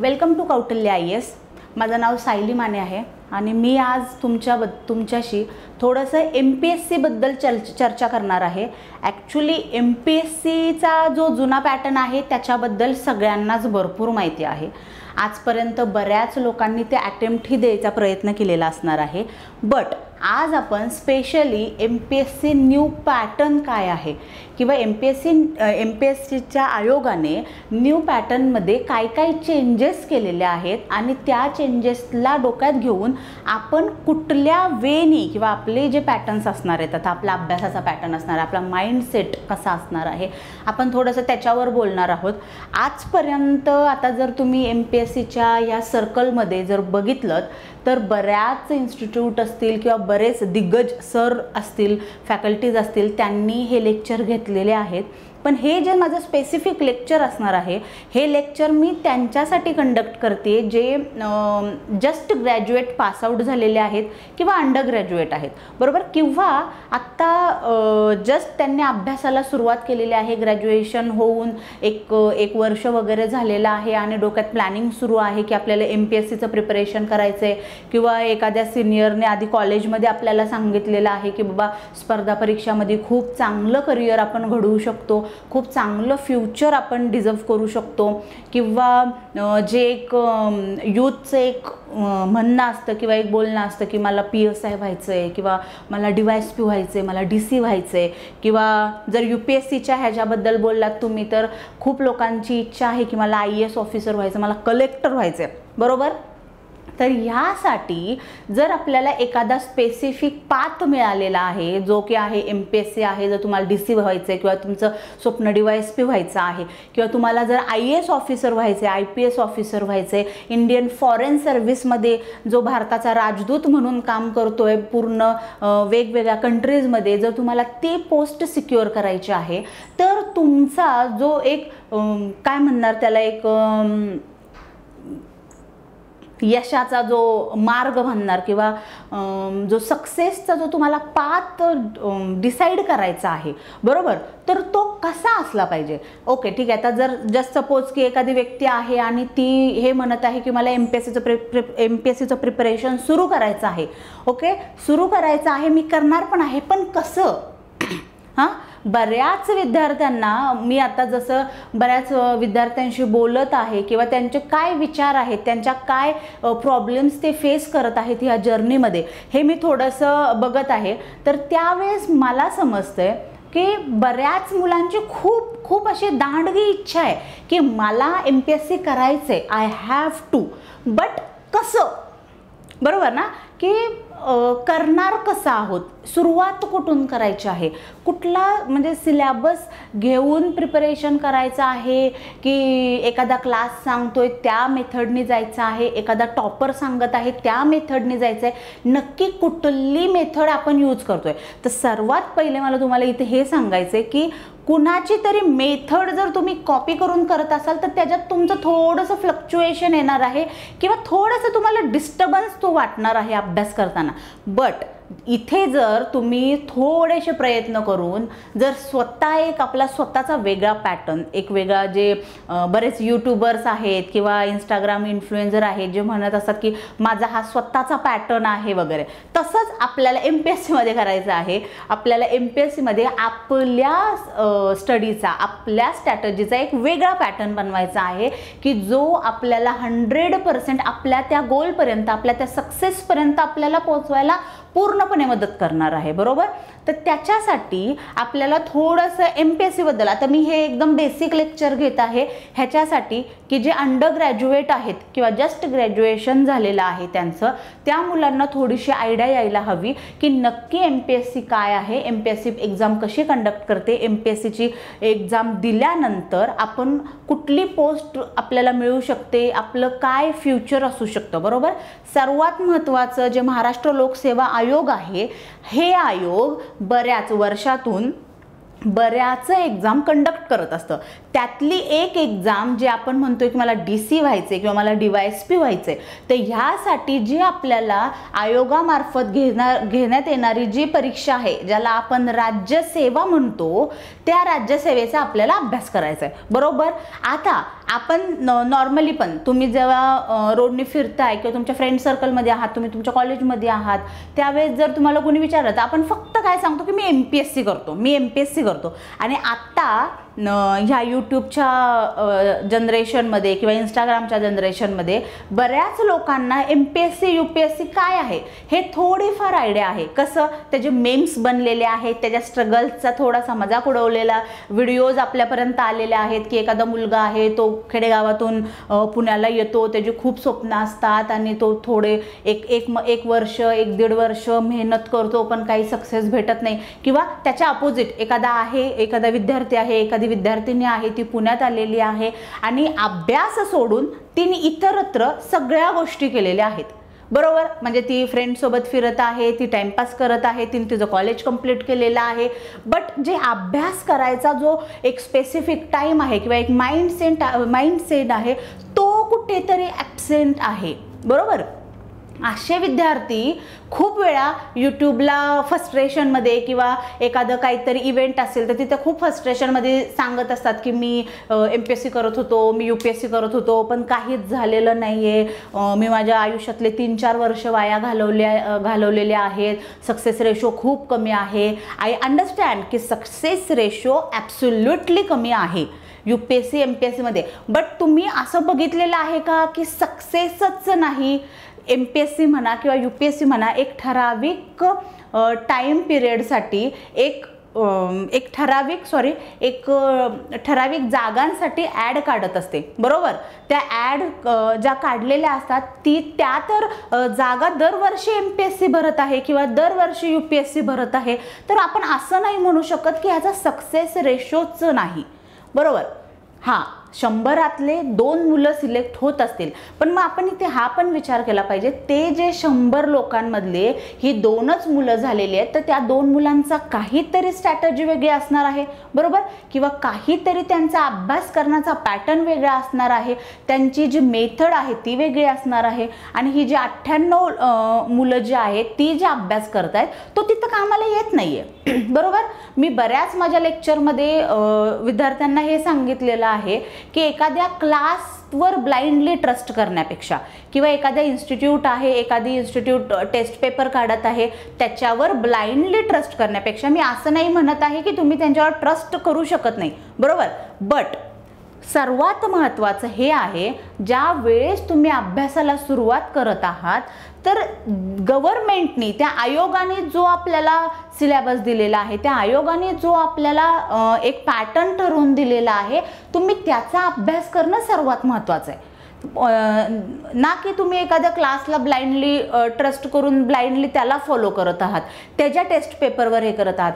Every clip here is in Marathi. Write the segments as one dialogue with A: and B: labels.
A: Welcome to Kautilya IAS। माझं नाव सायली माने आहे आणि मी आज तुमच्याशी थोडंसं MPSC बद्दल चर्चा करणार आहे। ॲक्च्युली MPSCचा जो जुना पॅटर्न आहे त्याच्याबद्दल सगळ्यांनाच भरपूर माहिती आहे। आजपर्यंत बऱ्याच लोकांनी ते अटेम्प्टही द्यायचा प्रयत्न केलेला असणार आहे। बट आज आपण स्पेशली MPSC न्यू पॅटर्न काय आहे किंवा MPSCच्या आयोगाने न्यू पॅटर्नमध्ये काय काय चेंजेस केलेले आहेत आणि त्या चेंजेसला डोक्यात घेऊन आपण कुठल्या वेनी किंवा आपले जे पॅटर्न्स असणार आहेत, आता आपला अभ्यासाचा पॅटर्न असणार आहे, आपला माइंडसेट कसा असणार आहे, आपण थोडंसं त्याच्यावर बोलणार आहोत। आजपर्यंत आता जर तुम्ही MPSCच्या या सर्कलमध्ये जर बघितलं तर बऱ्याच इन्स्टिट्यूट असतील किंवा बरेच दिग्गज सर असतील, फॅकल्टीज असतील, त्यांनी हे लेक्चर घेतलेले आहेत। पण हे जे माझं स्पेसिफिक लेक्चर असणार आहे, हे लेक्चर मी त्यांच्यासाठी कंडक्ट करते जे जस्ट ग्रॅज्युएट पासआउट झालेले आहेत किंवा अंडर ग्रॅज्युएट आहेत, बरोबर, किंवा आत्ता जस्ट त्यांनी अभ्यासाला सुरुवात केलेली आहे, ग्रॅज्युएशन होऊन एक वर्ष वगैरे झालेलं आहे आणि डोक्यात प्लॅनिंग सुरू आहे की आपल्याला MPSCचं प्रिपरेशन करायचं आहे, किंवा एखाद्या सिनियरने आधी कॉलेजमध्ये आपल्याला सांगितलेलं आहे की बाबा स्पर्धा परीक्षामध्ये खूप चांगलं करिअर आपण घडवू शकतो, खूप चांगलं फ्युचर आपण डिझर्व करू शकतो, किंवा जे एक यूथचं एक म्हणणं असतं किंवा एक बोलणं असतं की मला PSI व्हायचं आहे किंवा मला DYSP व्हायचं आहे, मला DC व्हायचं आहे, किंवा जर UPSCच्या ह्याच्याबद्दल बोललात तुम्ही तर खूप लोकांची इच्छा आहे की मला IAS ऑफिसर व्हायचं, मला कलेक्टर व्हायचं आहे, बरोबर। तर ह्यासाठी जर आपल्याला एखादा स्पेसिफिक पाथ मिळालेला आहे जो की आहे MPSC आहे, जर तुम्हाला DC व्हायचं आहे किंवा तुमचं स्वप्न DYSP व्हायचं आहे किंवा तुम्हाला जर IAS ऑफिसर व्हायचं आहे, IPS ऑफिसर व्हायचं आहे, इंडियन फॉरेन सर्व्हिसमध्ये जो भारताचा राजदूत म्हणून काम करतोय पूर्ण वेगवेगळ्या कंट्रीजमध्ये, जर तुम्हाला ते पोस्ट सिक्युअर करायची आहे तर तुमचा जो एक काय म्हणणार त्याला एक यशाचा जो मार्ग म्हणणार किंवा जो सक्सेसचा जो तुम्हाला पाथ डिसाईड करायचा आहे, बरोबर, तर तो कसा असला पाहिजे। ओके, ठीक आहे। आता जर जस्ट सपोज की एखादी व्यक्ती आहे आणि ती हे म्हणत आहे की मला MPSCचं प्रिपरेशन सुरू करायचं आहे, ओके, सुरू करायचं आहे, मी करणार पण आहे, पण कसं? हां, बऱ्याच विद्यार्थ्यांना मी आता जसं बऱ्याच विद्यार्थ्यांशी बोलत आहे किंवा त्यांचे काय विचार आहेत, त्यांच्या काय प्रॉब्लेम्स ते फेस करत आहेत ह्या जर्नीमध्ये, हे मी थोडंसं बघत आहे। तर त्यावेळेस मला समजतंय की बऱ्याच मुलांची खूप अशी दांडगी इच्छा आहे की मला MPSC करायचं आहे, आय हॅव टू, बट कसं, बरोबर ना, की करणार कसं आहोत, सुरुवात कुठून करायची आहे, कुठला म्हणजे सिलेबस घेऊन प्रिपरेशन करायचं आहे की एखादा क्लास सांगतोय त्या मेथडनी जायचं आहे, एखादा टॉपर सांगत आहे त्या मेथडनी जायचं आहे, नक्की कुठली मेथड आपण यूज करतोय। तर सर्वात पहिले मला तुम्हाला इथे हे सांगायचं आहे की कुणाची तरी मेथड जर तुम्ही कॉपी करून करत असाल तर त्याच्यात तुमचं थोडंसं फ्लक्च्युएशन येणार आहे किंवा थोडंसं तुम्हाला डिस्टर्बन्स तो वाटणार आहे अभ्यास करताना। बट इथे जर तुम्ही थोडेसे प्रयत्न करून जर स्वतः एक आपला स्वतःचा वेगळा पॅटर्न, एक वेगळा जे बरेच यूट्यूबर्स आहेत किंवा इंस्टाग्राम इन्फ्लुएन्सर आहेत जे म्हणत असतात की माझा हा स्वतःचा पॅटर्न आहे वगैरे, तसंच आपल्याला MPSCमध्ये करायचं आहे। आपल्याला MPSCमध्ये आपल्या स्टडीचा, आपल्या स्ट्रॅटजीचा एक वेगळा पॅटर्न बनवायचा आहे की जो आपल्याला 100% आपल्या त्या गोलपर्यंत, आपल्या त्या सक्सेसपर्यंत आपल्याला पोहोचवायला पूर्णपणे मदत करणार आहे, बरोबर। तर त्याच्यासाठी आपल्याला थोडंसं MPSC बद्दल, आता मी हे एकदम बेसिक लेक्चर घेत आहे ह्याच्यासाठी की जे अंडर ग्रॅज्युएट आहेत किंवा जस्ट ग्रॅज्युएशन झालेलं आहे त्यांचं, त्या मुलांना थोडीशी आयडिया यायला हवी की नक्की MPSC काय आहे, MPSC एक्झाम कशी कंडक्ट करते, MPSCची एक्झाम दिल्यानंतर आपण कुठली पोस्ट आपल्याला मिळू शकते, आपलं काय फ्युचर असू शकतं, बरोबर। सर्वात महत्त्वाचं जे महाराष्ट्र लोकसेवा आयोग आहे, हे आयोग बऱ्याच वर्षातून बऱ्याच एक्झाम कंडक्ट करत असतं। त्यातली एक एक्झाम जे आपण म्हणतोय की मला DC व्हायचे किंवा मला DYSP व्हायचे, तर ह्यासाठी जी आपल्याला आयोगामार्फत घेण्यात येणारी जी परीक्षा आहे, ज्याला आपण राज्यसेवा म्हणतो, त्या राज्यसेवेचा आपल्याला अभ्यास करायचा आहे, बरोबर. आता आपण नॉर्मली पण तुम्ही जेव्हा रोडनी फिरताय किंवा तुमच्या फ्रेंड सर्कलमध्ये आहात, तुम्ही तुमच्या कॉलेजमध्ये आहात, त्यावेळेस जर तुम्हाला कोणी विचारलं तर आपण फक्त काय सांगतो की मी MPSC करतो. आणि आत्ता ह्या यूट्यूबच्या जनरेशनमध्ये किंवा इंस्टाग्रामच्या जनरेशनमध्ये बऱ्याच लोकांना MPSC UPSC काय आहे हे थोडीफार आयडिया आहे. कसं, त्याचे मेम्स बनलेले आहेत, त्याच्या स्ट्रगल्सचा थोडासा मजाक उडवलेला व्हिडिओज आपल्यापर्यंत आलेले आहेत की एखादा मुलगा आहे, तो खेडेगावातून पुण्याला येतो, त्याची खूप स्वप्न असतात आणि तो थोडे एक वर्ष 1-1.5 वर्ष मेहनत करतो पण काही सक्सेस भेटत नाही. किंवा त्याच्या अपोजिट एखादा विद्यार्थी आहे, एखादी विद्यार्थिनी आहे, ती पुण्यात आलेली आहे आणि अभ्यास सोडून तिने इतरत्र सगळ्या गोष्टी केलेल्या आहेत, बरोबर. म्हणजे ती फ्रेंड सोबत फिरत आहे, ती टाइमपास करत आहे, तिने तिचं कॉलेज कंप्लीट केलेलं आहे, बट जे अभ्यास करायचा जो एक स्पेसिफिक टाइम आहे किंवा एक माइंडसेट आहे, तो कुठेतरी ॲब्सेंट आहे, बरोबर. असे विद्यार्थी खूप वेळा यूट्यूबला फ्रस्ट्रेशनमध्ये किंवा एखादं काहीतरी इव्हेंट असेल तर तिथे खूप फ्रस्ट्रेशनमध्ये सांगत असतात की मी MPSC करत होतो, मी UPSC करत होतो, पण काहीच झालेलं नाही आहे, मी माझ्या आयुष्यातले 3-4 वर्ष वाया घालवलेले आहेत, सक्सेस रेशो खूप कमी आहे. आय अंडरस्टँड की सक्सेस रेशो ॲब्सोल्युटली कमी आहे UPSC MPSC मध्ये, बट तुम्ही असं बघितलेलं आहे का की सक्सेसच नाही, MPSC म्हणा किंवा UPSC म्हणा एक ठराविक टाईम पिरियडसाठी एक ठराविक जागांसाठी ॲड काढत असते, बरोबर. त्या ॲड ज्या काढलेल्या असतात त्या तर जागा दरवर्षी MPSC भरत आहे किंवा दरवर्षी UPSC भरत आहे, तर आपण असं नाही म्हणू शकत की ह्याचा सक्सेस रेशोच नाही, बरोबर. हां, 100रातले 2 मुलं सिलेक्ट होत असतील, पण मग आपण इथे हा पण विचार केला पाहिजे, ते जे 100 लोकांमधले ही 2च मुलं झालेली आहेत, तर त्या 2 मुलांचा काहीतरी स्ट्रॅटजी वेगळी असणार आहे, बरोबर. किंवा काहीतरी त्यांचा अभ्यास करण्याचा पॅटर्न वेगळा असणार आहे, त्यांची जी मेथड आहे ती वेगळी असणार आहे. आणि ही जी 98 मुलं जी आहेत ती जे अभ्यास करत आहेत तो तिथं कामाला येत नाही आहे, बरोबर. मी बऱ्याच माझ्या लेक्चरमध्ये विद्यार्थ्यांना हे सांगितलेलं आहे की एखाद्या क्लासवर ब्लाइंडली ट्रस्ट करण्यापेक्षा किंवा एखाद्या एखादी इन्स्टिट्यूट टेस्ट पेपर काढत आहे त्याच्यावर ब्लाइंडली ट्रस्ट करण्यापेक्षा, मी असं नाही म्हणत आहे की तुम्ही त्यांच्यावर ट्रस्ट करू शकत नाही, बरोबर, बट सर्वात महत्त्वाचं हे आहे, ज्या वेळेस तुम्ही अभ्यासाला सुरुवात करत आहात तर गव्हर्नमेंटनी, त्या आयोगाने जो आपल्याला सिलेबस दिलेला आहे, त्या आयोगाने जो आपल्याला एक पॅटर्न ठरवून दिलेला आहे, तुम्ही त्याचा अभ्यास करणं सर्वात महत्त्वाचं आहे. ना की तुम्ही एखाद्या क्लासला ब्लाइंडली ट्रस्ट करून ब्लाइंडली त्याला फॉलो करत आहात, त्याच्या टेस्ट पेपरवर हे करत आहात.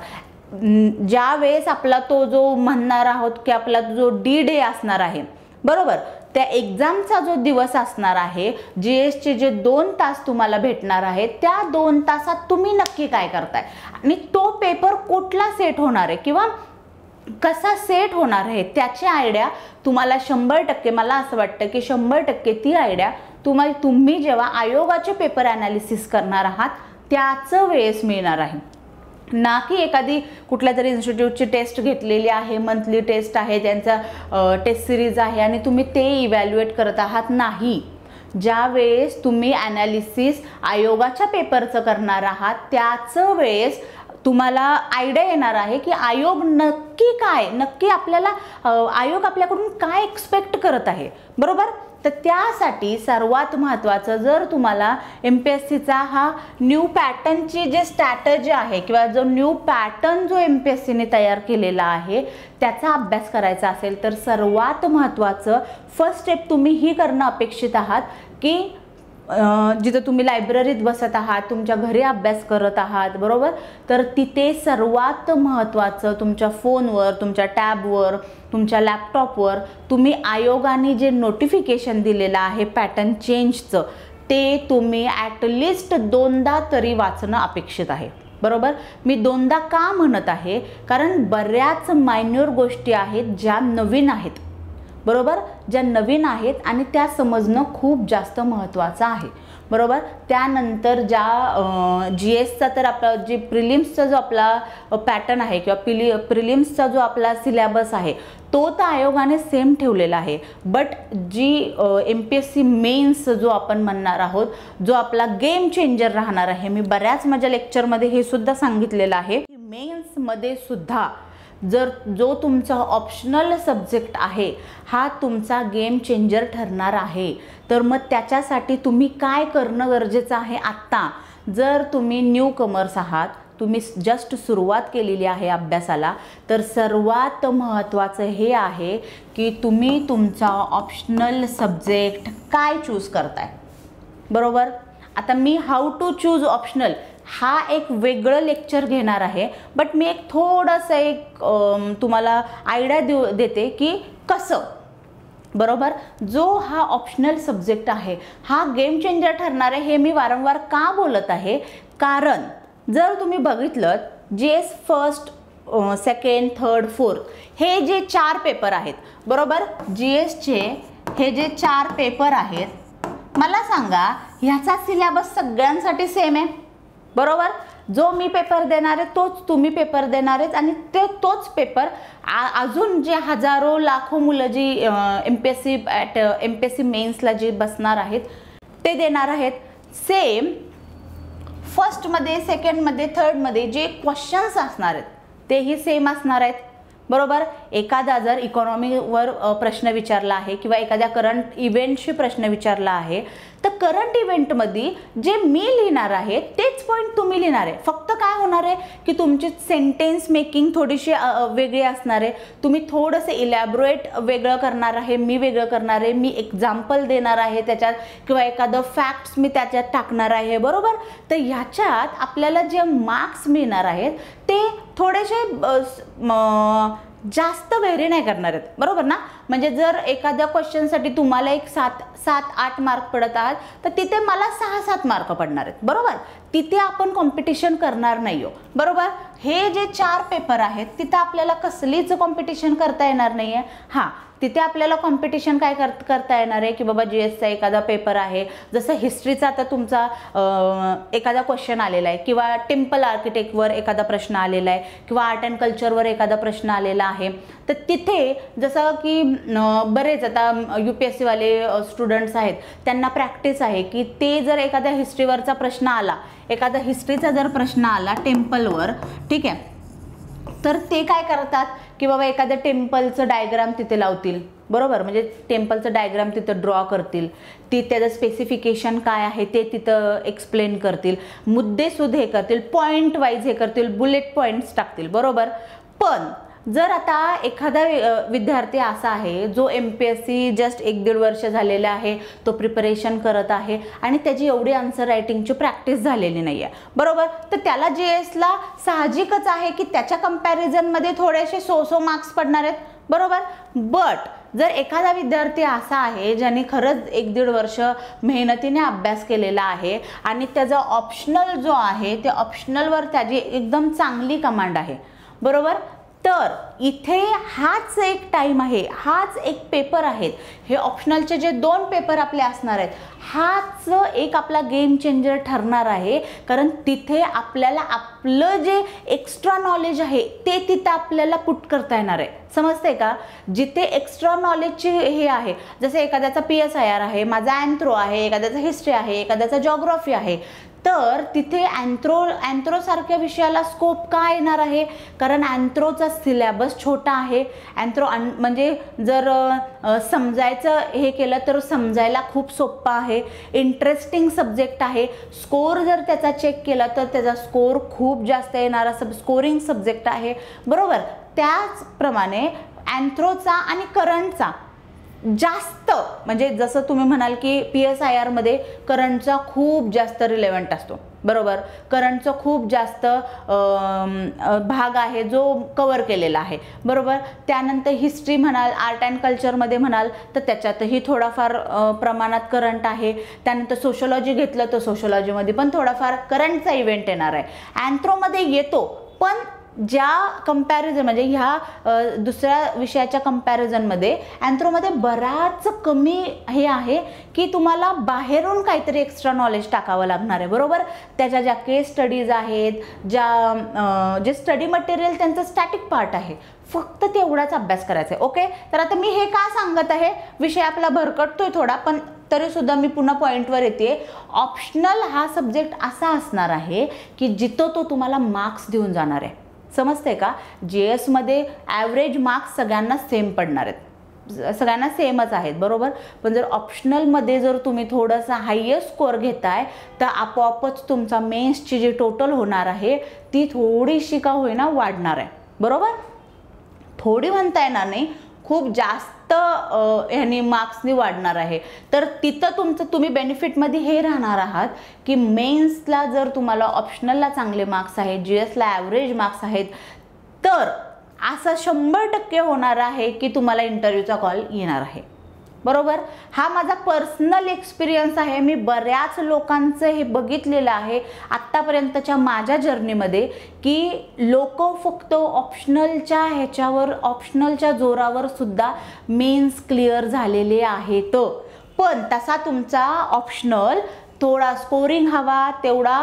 A: ज्या वेळेस आपला तो जो म्हणणार आहोत की आपला जो D-Day असणार आहे, बरोबर, त्या एक्झामचा जो दिवस असणार आहे, GSचे जे 2 तास तुम्हाला भेटणार आहे, त्या 2 तासात तुम्ही नक्की काय करताय आणि तो पेपर कुठला सेट होणार आहे किंवा कसा सेट होणार आहे त्याची आयडिया तुम्हाला 100%, मला असं वाटतं की 100% ती आयडिया तुम्ही जेव्हा आयोगाचे पेपर ॲनालिसिस करणार आहात त्याच वेळेस मिळणार आहे, ना की एखादी कुठल्या तरी इन्स्टिट्यूटची टेस्ट घेतलेली आहे, मंथली टेस्ट आहे, त्यांचा टेस्ट सिरीज आहे आणि तुम्ही ते इव्हॅल्युएट करत आहात. नाही, ज्या वेळेस तुम्ही ॲनालिसिस आयोगाच्या पेपरचं करणार आहात त्याच वेळेस तुम्हाला आयडिया येणार आहे की आयोग नक्की आयोग आपल्याकडून काय एक्सपेक्ट करत आहे, बरोबर. तर त्यासाठी सर्वात महत्त्वाचं, जर तुम्हाला MPSCचा हा न्यू पॅटर्नची जे स्ट्रॅटजी आहे किंवा जो न्यू पॅटर्न जो MPSCने तयार केलेला आहे त्याचा अभ्यास करायचा असेल तर सर्वात महत्त्वाचं फर्स्ट स्टेप तुम्ही ही करणं अपेक्षित आहात की जिथं तुम्ही लायब्ररीत बसत आहात, तुमच्या घरी अभ्यास करत आहात, बरोबर, तर तिथे सर्वात महत्त्वाचं तुमच्या फोनवर, तुमच्या टॅबवर, तुमच्या लॅपटॉपवर तुम्ही आयोगाने जे नोटिफिकेशन दिलेलं आहे पॅटर्न चेंजचं, ते तुम्ही ॲटलिस्ट 2दा तरी वाचणं अपेक्षित आहे, बरोबर. मी दोनदा का म्हणत आहे, कारण बऱ्याच मायन्युअर गोष्टी आहेत ज्या नवीन आहेत, बरोबर, ज्या नवीन आहेत आणि त्या समजणं खूप जास्त महत्त्वाचं आहे, बरोबर. त्यानंतर ज्या GSचा तर आपला जी प्रिलिम्सचा जो आपला पॅटर्न आहे किंवा प्रिलिम्सचा जो आपला सिलेबस आहे तो तर आयोगाने सेम ठेवलेला आहे, बट जी MPSC मेन्स जो आपण म्हणणार आहोत, जो आपला गेम चेंजर राहणार आहे, मी बऱ्याच माझ्या लेक्चरमध्ये हे सुद्धा सांगितलेलं आहे की मेन्समध्ये सुद्धा जर जो तुमचा ऑप्शनल सब्जेक्ट आहे हा तुमचा गेम चेंजर ठरणार आहे, तर मग त्याच्यासाठी तुम्ही काय करणं गरजेचं आहे आत्ता. जर तुम्ही न्यू कमर्स आहात, तुम्ही जस्ट सुरुवात केलेली आहे अभ्यासाला, तर सर्वात महत्त्वाचं हे आहे की तुम्ही तुमचा ऑप्शनल सब्जेक्ट काय चूज करताय, बरोबर. आता मी हाऊ टू चूज ऑप्शनल हा एक वेगळं लेक्चर घेणार आहे, बट मी एक थोडंसं एक तुम्हाला आयडिया देते की कसं, बरोबर. जो हा ऑप्शनल सब्जेक्ट आहे हा गेम चेंजर ठरणार आहे हे मी वारंवार का बोलत आहे, कारण जर तुम्ही बघितलं GS first, second, third, fourth हे जे 4 पेपर आहेत, बरोबर, GSचे हे जे 4 पेपर आहेत, मला सांगा ह्याचा सिलेबस सगळ्यांसाठी सेम आहे, बरोबर. जो मी पेपर देणार आहे तोच तुम्ही पेपर देणार आहेत आणि तोच पेपर अजून जे हजारो लाखो मुलं जी MPSC मेन्सला जी बसणार आहेत ते देणार आहेत. सेम फर्स्टमध्ये, सेकंडमध्ये, थर्डमध्ये जे क्वेश्चन्स असणार आहेत तेही सेम असणार आहेत, बरोबर. एखादा जर इकॉनॉमीवर प्रश्न विचारला आहे किंवा एखाद्या करंट इव्हेंटशी प्रश्न विचारला आहे, तर करंट इव्हेंटमध्ये जे मी लिहिणार आहे तेच पॉईंट तुम्ही लिहिणार आहे. फक्त काय होणार आहे की तुमची सेंटेन्स मेकिंग थोडीशी वेगळी असणार आहे, तुम्ही थोडंसं इलॅबोरेट वेगळं करणार आहे, मी वेगळं करणार आहे, मी एक्झाम्पल देणार आहे त्याच्यात किंवा एखादं फॅक्ट्स मी त्याच्यात टाकणार आहे, बरोबर. तर ह्याच्यात आपल्याला जे मार्क्स मिळणार आहेत ते थोडेसे जास्त व्हेरी नाही करणार आहेत, बरोबर ना. म्हणजे जर एखाद्या क्वेश्चनसाठी तुम्हाला एक 7-8 मार्क पडत आहात, तर तिथे मला 6-7 मार्क पडणार आहेत, बरोबर. तिथे आपण कॉम्पिटिशन करणार नाही हो, बरोबर. हे जे 4 पेपर आहेत तिथे आपल्याला कसलीच कॉम्पिटिशन करता येणार नाही आहे. हां, तिथे आपल्याला कॉम्पिटिशन काय करता येणार आहे की बाबा GSचा एखादा पेपर आहे, जसं हिस्ट्रीचा आता तुमचा एखादा क्वेश्चन आलेला आहे किंवा टेम्पल आर्किटेक्टवर एखादा प्रश्न आलेला आहे किंवा आर्ट अँड कल्चरवर एखादा प्रश्न आलेला आहे, तर तिथे जसं की बरेच आता UPSC वाले स्टुडंट्स आहेत त्यांना प्रॅक्टिस आहे की ते जर एखाद्या हिस्ट्रीवरचा प्रश्न आला, एखादा हिस्ट्रीचा जर प्रश्न आला टेम्पलवर, ठीक आहे, तर ते काय करतात की बाबा एखाद्या टेम्पलचं डायग्राम तिथे लावतील, बरोबर. म्हणजे टेम्पलचं डायग्राम तिथं ड्रॉ करतील, त्याचं स्पेसिफिकेशन काय आहे ते तिथं एक्सप्लेन करतील, मुद्देसूद हे करतील, पॉईंट वाईज हे करतील, बुलेट पॉईंट्स टाकतील, बरोबर. पण जर आता एखादा विद्यार्थी असा आहे जो MPSC जस्ट 1-1.5 वर्ष झालेला आहे, तो प्रिपरेशन करत आहे आणि त्याची एवढी आन्सर रायटिंगची प्रॅक्टिस झालेली नाही आहे, बरोबर. तर त्याला GSला साहजिकच आहे की त्याच्या कंपॅरिझनमध्ये थोडेसे 100 मार्क्स पडणार आहेत, बरोबर. बट जर एखादा विद्यार्थी असा आहे ज्याने खरंच 1-1.5 वर्ष मेहनतीने अभ्यास केलेला आहे आणि त्याचा ऑप्शनल जो आहे ते ऑप्शनलवर त्याची एकदम चांगली कमांड आहे, बरोबर, तर इथे हाच एक टाइम आहे, हाच एक पेपर आहेत, हे ऑप्शनलचे जे 2 पेपर आपले असणार आहेत, हाच एक आपला गेम चेंजर ठरणार आहे. कारण तिथे आपल्याला आपलं जे एक्स्ट्रा नॉलेज आहे ते तिथे आपल्याला पुट करता येणार आहे, समजते का. जिथे एक्स्ट्रा नॉलेजची हे आहे, जसं एखाद्याचा PSIR आहे, माझा अँथ्रो आहे, एखाद्याचा हिस्ट्री आहे, एखाद्याचा जॉग्राफी आहे, तर तिथे अँथ्रो सारख्या विषयाला स्कोप का येणार आहे, कारण अँथ्रोचा सिलेबस छोटा आहे. अँथ्रो म्हणजे जर समजायचं हे केलं तर समजायला खूप सोपं आहे, इंटरेस्टिंग सब्जेक्ट आहे. स्कोर जर त्याचा चेक केला तर त्याचा स्कोर खूप जास्त येणारा स्कोरिंग सब्जेक्ट आहे, बरोबर. त्याचप्रमाणे अँथ्रोचा आणि करंटचा जास्त, म्हणजे जसं तुम्ही म्हणाल की PSIR मध्ये करंटचा खूप जास्त रिलेव्हंट असतो, बरोबर. करंटचं खूप जास्त भाग आहे जो कव्हर केलेला आहे, बरोबर. त्यानंतर हिस्ट्री म्हणाल, आर्ट अँड कल्चरमध्ये म्हणाल तर त्याच्यातही थोडाफार प्रमाणात करंट आहे. त्यानंतर सोशॉलॉजी घेतलं तर सोशॉलॉजीमध्ये पण थोडाफार करंटचा इव्हेंट येणार आहे. अँथ्रोमध्ये येतो, पण ज्या कंपॅरिझन म्हणजे ह्या दुसऱ्या विषयाच्या कंपॅरिझनमध्ये अँथ्रोमध्ये बराच कमी हे आहे की तुम्हाला बाहेरून काहीतरी एक्स्ट्रा नॉलेज टाकावं लागणार आहे, बरोबर. त्याच्या ज्या केस स्टडीज आहेत, जे स्टडी मटेरियल त्यांचं स्टॅटिक पार्ट आहे, फक्त तेवढाच अभ्यास करायचा आहे. ओके. तर आता मी हे का सांगत आहे, विषय आपला भरकटतोय थोडा, पण तरी सुद्धा मी पुन्हा पॉईंटवर येते. ऑप्शनल हा सब्जेक्ट असा असणार आहे की जिथं तो तुम्हाला मार्क्स देऊन जाणार आहे. समजते का. GS मध्ये ॲव्हरेज मार्क्स सगळ्यांना सेम पडणार आहेत, सगळ्यांना सेमच आहेत, बरोबर. पण जर ऑप्शनलमध्ये जर तुम्ही थोडासा हायेस्ट स्कोअर घेताय तर आपोआपच तुमचा मेन्सची जी टोटल होणार आहे ती थोडीशी का होईना वाढणार आहे, बरोबर. थोडी म्हणता येणार नाही, खूप जास्त ह्यानी मार्क्सनी वाढणार आहे. तर तिथं तुम्ही बेनिफिटमध्ये हे राहणार आहात की मेन्सला जर तुम्हाला ऑप्शनलला चांगले मार्क्स आहेत, GSला ॲव्हरेज मार्क्स आहेत, तर असं 100% होणार आहे की तुम्हाला इंटरव्ह्यूचा कॉल येणार आहे, बरोबर. हा माझा पर्सनल एक्सपिरियन्स आहे. मी बऱ्याच लोकांचं हे बघितलेलं आहे आत्तापर्यंतच्या माझ्या जर्नीमध्ये की लोक फक्त ऑप्शनलच्या ह्याच्यावर, ऑप्शनलच्या जोरावर सुद्धा मेन्स क्लिअर झालेले आहेत. पण तसा तुमचा ऑप्शनल थोडा स्कोरिंग हवा तेवढा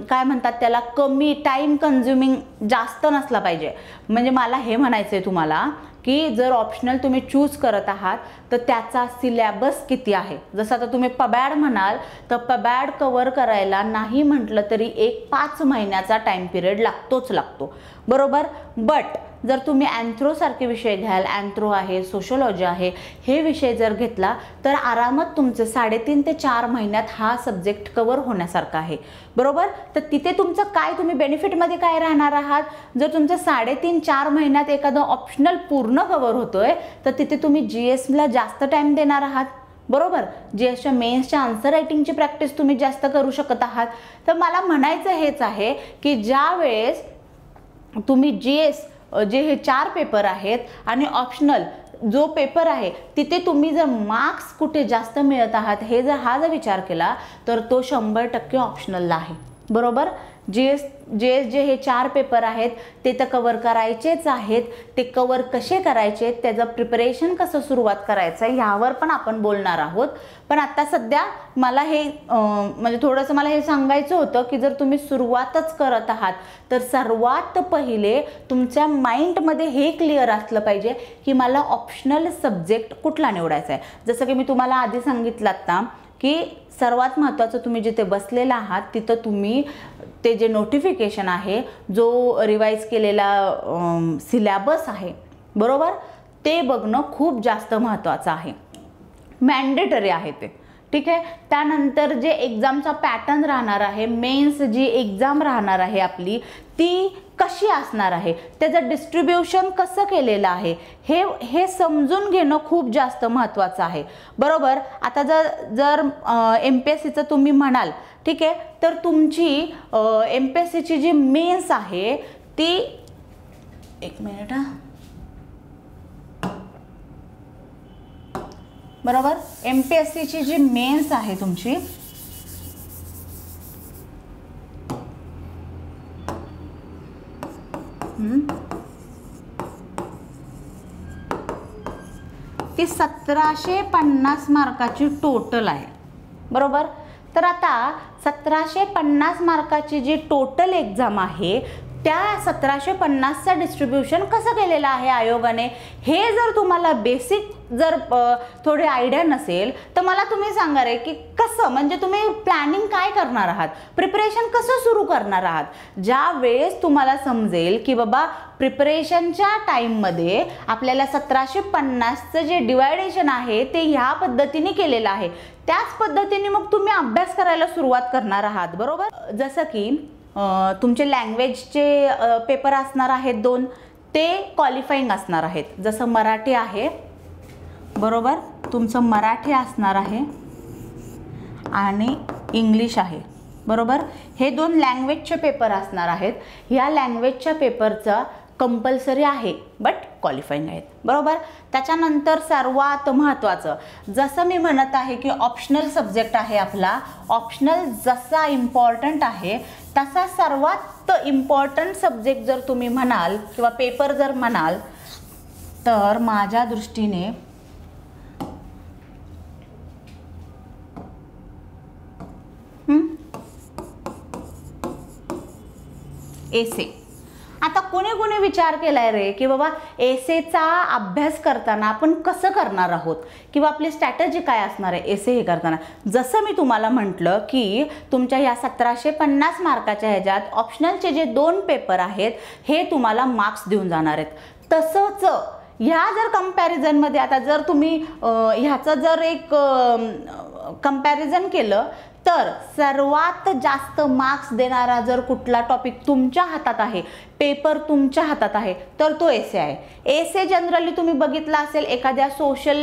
A: काय म्हणतात त्याला, कमी टाईम कन्झ्युमिंग जास्त नसला पाहिजे. म्हणजे मला हे म्हणायचं आहे तुम्हाला की जर ऑप्शनल तुम्ही चूज करत आहात तर त्याचा सिलेबस किती आहे. जसं आता तुम्ही पबॅड म्हणाल तर पबॅड कव्हर करायला नाही म्हटलं तरी 5 महिन्याचा टाईम पिरियड लागतो, बरोबर. बट जर तुम्ही अँथ्रोसारखे विषय घ्याल, अँथ्रो आहे, सोशॉलॉजी आहे, हे विषय जर घेतला तर आरामात तुमचं 3.5 ते 4 महिन्यात हा सब्जेक्ट कव्हर होण्यासारखा आहे, बरोबर. तर तिथे तुमचं काय, तुम्ही बेनिफिटमध्ये काय राहणार आहात. जर तुमचं 3.5-4 महिन्यात एखादं ऑप्शनल पूर्ण कव्हर होतोय तर तिथे तुम्ही GSला जास्त टाईम देणार आहात, बरोबर. GSच्या मेन्सच्या आन्सर रायटिंगची प्रॅक्टिस तुम्ही जास्त करू शकत आहात. तर मला म्हणायचं हेच आहे की ज्या वेळेस तुम्ही GS जे हे 4 पेपर आहेत आणि ऑप्शनल जो पेपर आहे तिथे तुम्ही जर मार्क्स कुठे जास्त मिळत आहात हे जर हा जर विचार केला तर तो 100% ऑप्शनलला आहे, बरोबर. GS जे हे 4 पेपर आहेत ते तर कव्हर करायचेच आहेत. ते कव्हर कसे करायचे, त्याचं प्रिपरेशन कसं सुरुवात करायचं आहे ह्यावर पण आपण बोलणार आहोत. पण आता सध्या मला हे म्हणजे थोडंसं मला हे सांगायचं होतं की जर तुम्ही सुरुवातच करत आहात तर सर्वात पहिले तुमच्या माइंडमध्ये हे क्लिअर असलं पाहिजे की मला ऑप्शनल सब्जेक्ट कुठला निवडायचा आहे. जसं की मी तुम्हाला आधी सांगितलं आता की सर्वात महत्त्वाचं तुम्ही जिथे बसलेला आहात तिथं तुम्ही ते जे नोटिफिकेशन आहे, जो रिवाइज केलेला सिलेबस आहे, बरोबर, ते बघणं खूप जास्त महत्त्वाचं आहे, मॅन्डेटरी आहे ते, ठीक आहे. त्यानंतर जे एक्झामचा पॅटर्न राहणार आहे, मेन्स जी एक्झाम राहणार आहे आपली ती कशी असणार आहे, त्याचं डिस्ट्रीब्युशन कसं केलेलं आहे हे समजून घेणं खूप जास्त महत्त्वाचं आहे, बरोबर. आता जर MPSCचं तुम्ही म्हणाल, ठीक आहे, तर तुमची MPSCची जी मेन्स आहे ती, एक मिनिट हा, बरोबर. MPSCची जी मेन्स आहे तुमची ती 1750 मार्काची टोटल आहे, बरोबर. तर आता 1750 मार्काची जी टोटल एक्झाम आहे त्या 1750चा डिस्ट्रीब्युशन कसं केलेलं आहे आयोगाने हे जर तुम्हाला बेसिक जर थोडी आयडिया नसेल तर मला तुम्ही सांगा रे की कसं, म्हणजे तुम्ही प्लॅनिंग काय करणार आहात, प्रिपरेशन कसं सुरू करणार आहात. ज्या वेळेस तुम्हाला समजेल की बाबा प्रिपरेशनच्या टाईममध्ये आपल्याला 1750चं जे डिवायडेशन आहे ते ह्या पद्धतीने केलेलं आहे, त्याच पद्धतीने मग तुम्ही अभ्यास करायला सुरुवात करणार आहात, बरोबर. जसं की तुमचे लँग्वेजचे पेपर असणार आहेत 2, ते क्वालिफाईंग असणार आहेत. जसं मराठी आहे, बरोबर, तुमचं मराठी असणार आहे आणि इंग्लिश आहे, बरोबर. हे 2 लँग्वेजचे पेपर असणार आहेत. ह्या लँग्वेजच्या पेपरचा कंपल्सरी आहे बट क्वालिफाईंग आहेत. बरोबर. त्याच्यानंतर सर्वात महत्त्वाचं, जसं मी म्हणत आहे की ऑप्शनल सब्जेक्ट आहे आपला, ऑप्शनल जसा इम्पॉर्टंट आहे तसा सर्वात इम्पॉर्टंट सब्जेक्ट जर तुम्ही म्हणाल किंवा पेपर जर म्हणाल तर माझ्या दृष्टीने एसे. आता कोणी कोणी विचार केलाय रे की बाबा एसेचा अभ्यास करताना आपण कसं करणार आहोत किंवा आपली स्ट्रॅटेजी काय असणार आहे एसे हे करताना. जसं मी तुम्हाला म्हटलं की तुमच्या ह्या 1750 मार्काच्या ह्याच्यात ऑप्शनलचे जे 2 पेपर आहेत हे तुम्हाला मार्क्स देऊन जाणार आहेत. तसंच ह्या जर कंपॅरिझनमध्ये आता जर तुम्ही ह्याचं जर एक कंपॅरिझन केलं तर सर्वात जास्त मार्क्स देणारा जर कुठला टॉपिक तुमच्या हातात आहे, पेपर तुमच्या हातात आहे, तर तो एसे आहे. एसे जनरली तुम्ही बघितला असेल एखाद्या सोशल